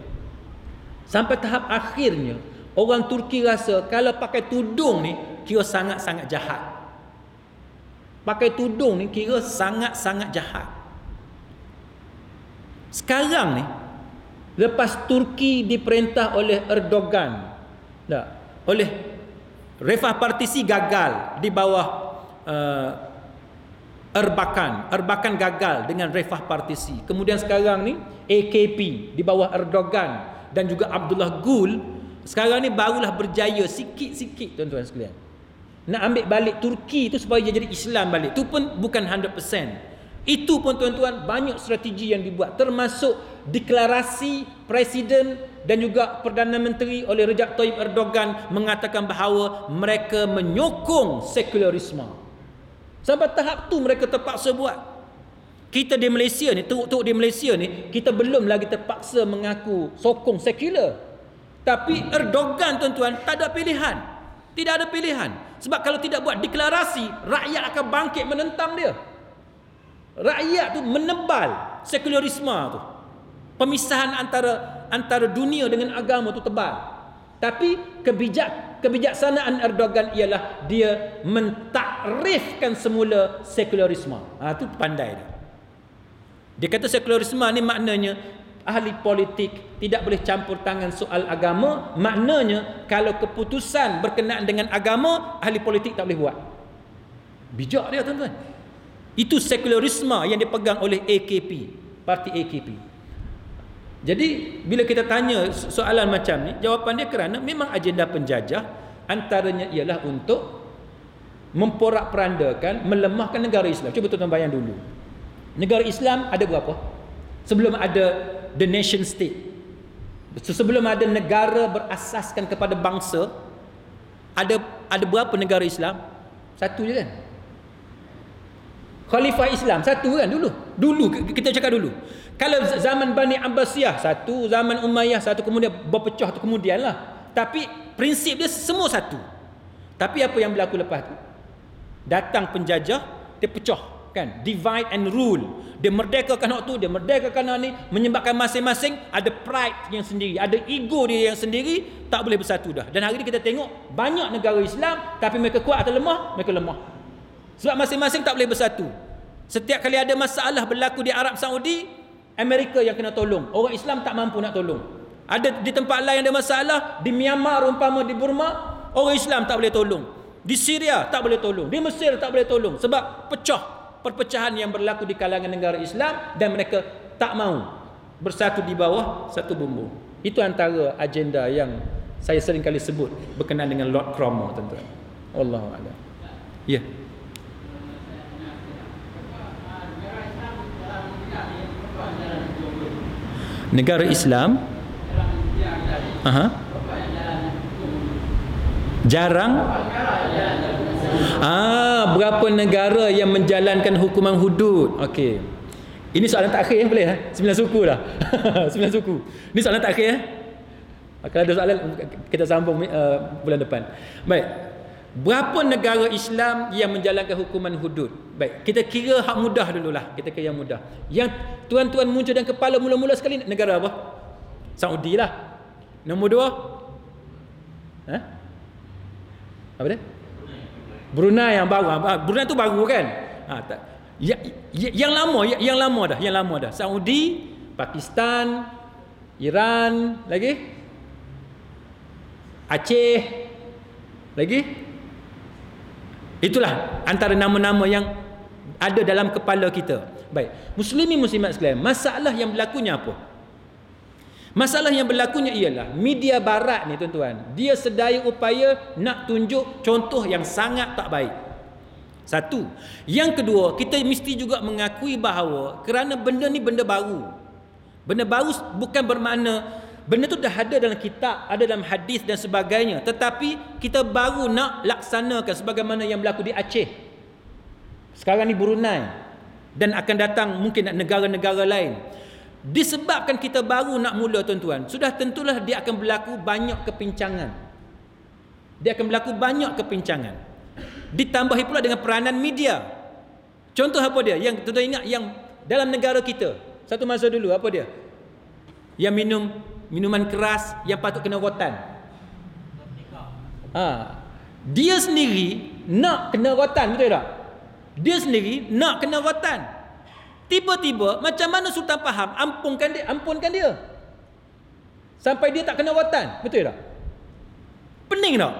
Sampai tahap akhirnya orang Turki rasa kalau pakai tudung ni kira sangat-sangat jahat. Pakai tudung ni kira sangat-sangat jahat. Sekarang ni lepas Turki diperintah oleh Erdogan, oleh Refah Partisi gagal di bawah Erbakan gagal dengan Refah Partisi. Kemudian sekarang ni AKP di bawah Erdogan dan juga Abdullah Gül sekarang ni barulah berjaya sikit-sikit tuan-tuan sekalian. Nak ambil balik Turki tu supaya dia jadi Islam balik. Tu pun bukan 100%. Itu pun tuan-tuan banyak strategi yang dibuat, termasuk deklarasi Presiden dan juga Perdana Menteri oleh Recep Tayyip Erdogan mengatakan bahawa mereka menyokong sekularisme. Sampai tahap tu mereka terpaksa buat. Kita di Malaysia ni, teruk-teruk di Malaysia ni, kita belum lagi terpaksa mengaku sokong sekular. Tapi Erdogan tuan-tuan tak ada pilihan. Tidak ada pilihan. Sebab kalau tidak buat deklarasi, rakyat akan bangkit menentang dia. Rakyat tu menebal sekularisme tu. Pemisahan antara dunia dengan agama tu tebal. Tapi kebijaksanaan Erdogan ialah dia mentakrifkan semula sekularisme. Tu pandai dia. Dia kata sekularisme ni maknanya ahli politik tidak boleh campur tangan soal agama. Maknanya kalau keputusan berkenaan dengan agama, ahli politik tak boleh buat. Bijak dia tuan-tuan. Itu sekularisme yang dipegang oleh AKP, parti AKP. Jadi bila kita tanya soalan macam ni, jawapan dia kerana memang agenda penjajah antaranya ialah untuk memporak-perandakan, melemahkan negara Islam. Cuba tuan-tuan bayang dulu. Negara Islam ada berapa? Sebelum ada the nation state, sebelum ada negara berasaskan kepada bangsa, ada berapa negara Islam? Satu je kan? Khalifah Islam satu kan dulu kita cakap dulu. Kalau zaman Bani Abbasiyah satu, zaman Umayyah satu, kemudian berpecah tu kemudian lah. Tapi prinsip dia semua satu. Tapi apa yang berlaku lepas tu? Datang penjajah, dia pecah kan, divide and rule. Dia merdekakan hak tu, dia merdekakan hak ni, menyebabkan masing-masing ada pride yang sendiri, ada ego dia yang sendiri, tak boleh bersatu dah. Dan hari ni kita tengok banyak negara Islam, tapi mereka kuat atau lemah? Mereka lemah. Sebab masing-masing tak boleh bersatu. Setiap kali ada masalah berlaku di Arab Saudi, Amerika yang kena tolong. Orang Islam tak mampu nak tolong. Ada di tempat lain ada masalah, di Myanmar umpama, di Burma, orang Islam tak boleh tolong. Di Syria tak boleh tolong. Di Mesir tak boleh tolong. Sebab perpecahan yang berlaku di kalangan negara Islam, dan mereka tak mahu bersatu di bawah satu bumbung. Itu antara agenda yang saya sering kali sebut berkenaan dengan Lord Cromwell, tuan-tuan. Wallahu a'lam. Ya. Negara Islam jarang berapa negara yang menjalankan hukuman hudud. Okey, ini soalan terakhir boleh 9 suku dah. 9 suku ni soalan terakhir kalau ada soalan kita sambung bulan depan. Baik, berapa negara Islam yang menjalankan hukuman hudud? Baik, kita kira hak mudah dululah. Kita kira yang mudah. Yang tuan-tuan muncul dalam kepala mula-mula sekali, negara apa? Saudi lah. Nombor 2? Apa dia? Brunei yang baru. Brunei tu baru kan? Tak. Yang lama dah. Saudi, Pakistan, Iran, lagi? Aceh, lagi? Itulah antara nama-nama yang ada dalam kepala kita. Baik, muslimin muslimat sekalian, masalah yang berlakunya apa? Masalah yang berlakunya ialah media barat ni tuan-tuan, dia sedaya upaya nak tunjuk contoh yang sangat tak baik. Satu. Yang kedua, kita mesti juga mengakui bahawa kerana benda ni benda baru. Benda baru bukan bermakna benda tu dah ada dalam kitab, ada dalam hadis dan sebagainya, tetapi kita baru nak laksanakan sebagaimana yang berlaku di Aceh. Sekarang ni Brunei, dan akan datang mungkin negara-negara lain. Disebabkan kita baru nak mula tuan-tuan, sudah tentulah dia akan berlaku banyak kepincangan. Ditambahi pula dengan peranan media. Contoh apa dia? Yang tuan-tuan ingat yang dalam negara kita, satu masa dulu apa dia? Yang minuman keras yang patut kena rotan. Dia sendiri nak kena rotan, betul tak? Dia sendiri nak kena rotan. Tiba-tiba macam mana Sultan faham? Ampunkan dia. Sampai dia tak kena rotan, betul tak? Pening tak?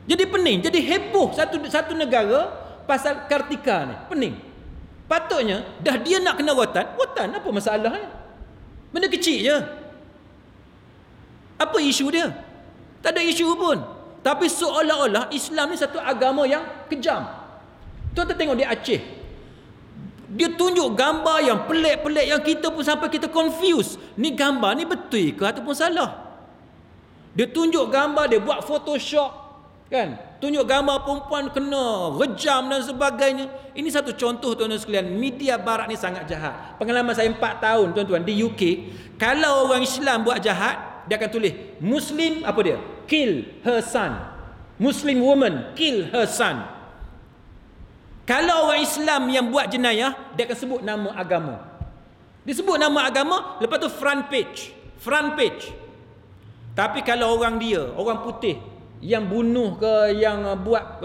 Jadi pening, jadi heboh satu negara pasal Kartika ni. Pening. Patutnya dah dia nak kena rotan apa masalahnya? Benda kecil je. Apa isu dia? Tak ada isu pun. Tapi seolah-olah Islam ni satu agama yang kejam. Tuan-tuan tengok di Aceh, dia tunjuk gambar yang pelik-pelik yang kita pun sampai kita confuse. Ni gambar ni betul ke ataupun salah? Dia tunjuk gambar, dia buat Photoshop, kan? Tunjuk gambar perempuan kena rejam dan sebagainya. Ini satu contoh tuan-tuan sekalian, media barat ni sangat jahat. Pengalaman saya 4 tahun tuan-tuan di UK, kalau orang Islam buat jahat, dia akan tulis Muslim apa dia? Kill her son. Muslim woman kill her son. Kalau orang Islam yang buat jenayah, dia akan sebut nama agama. Dia sebut nama agama, lepas tu front page. Tapi kalau orang putih yang bunuh ke, yang buat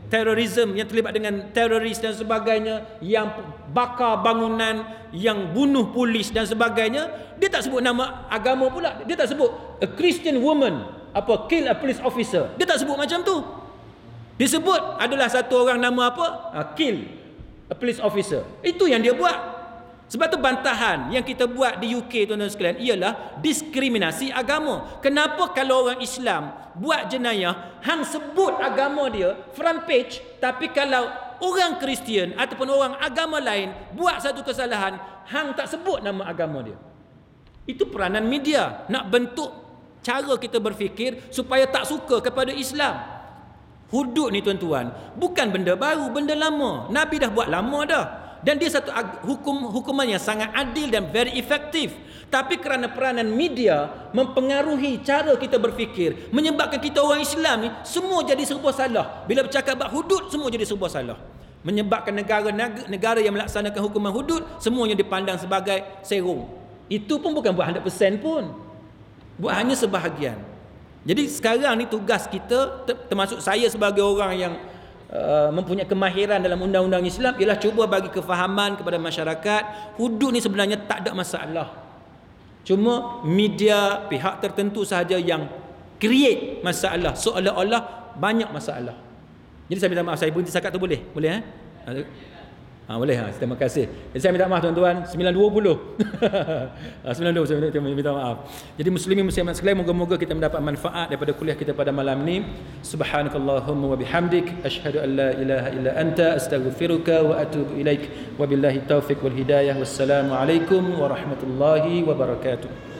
terorisme, yang terlibat dengan teroris dan sebagainya, yang bakar bangunan, yang bunuh polis dan sebagainya, dia tak sebut nama agama pula. Dia tak sebut a Christian woman kill a police officer. Dia tak sebut macam tu. Disebut adalah satu orang nama kill a police officer. Itu yang dia buat. Sebab tu bantahan yang kita buat di UK, tuan-tuan sekalian, ialah diskriminasi agama. Kenapa kalau orang Islam buat jenayah, hang sebut agama dia front page, tapi kalau orang Kristian ataupun orang agama lain buat satu kesalahan, hang tak sebut nama agama dia. Itu peranan media nak bentuk cara kita berfikir supaya tak suka kepada Islam. Hudud ni tuan-tuan bukan benda baru, benda lama. Nabi dah buat lama dah. Dan dia satu hukuman yang sangat adil dan very efektif. Tapi kerana peranan media mempengaruhi cara kita berfikir, menyebabkan kita orang Islam ni semua jadi serba salah. Bila bercakap bab hudud, semua jadi serba salah. Menyebabkan negara yang melaksanakan hukuman hudud semuanya dipandang sebagai serong. Itu pun bukan buat 100% pun. Buat hanya sebahagian. Jadi sekarang ni tugas kita, termasuk saya sebagai orang yang mempunyai kemahiran dalam undang-undang Islam, ialah cuba bagi kefahaman kepada masyarakat, hudud ni sebenarnya tak ada masalah. Cuma media pihak tertentu sahaja yang create masalah, seolah-olah banyak masalah. Jadi saya minta maaf, saya berhenti setakat tu boleh? Boleh boleh. Terima kasih. Jadi saya minta maaf tuan-tuan, 9.20. 9.20 saya minta maaf. Jadi muslimin muslimat sekalian, moga-moga kita mendapat manfaat daripada kuliah kita pada malam ni. Subhanakallahumma wa bihamdik, asyhadu an la ilaha illa anta, astaghfiruka wa atubu ilaik. Wabillahi taufiq wal hidayah. Wassalamu alaikum warahmatullahi wabarakatuh.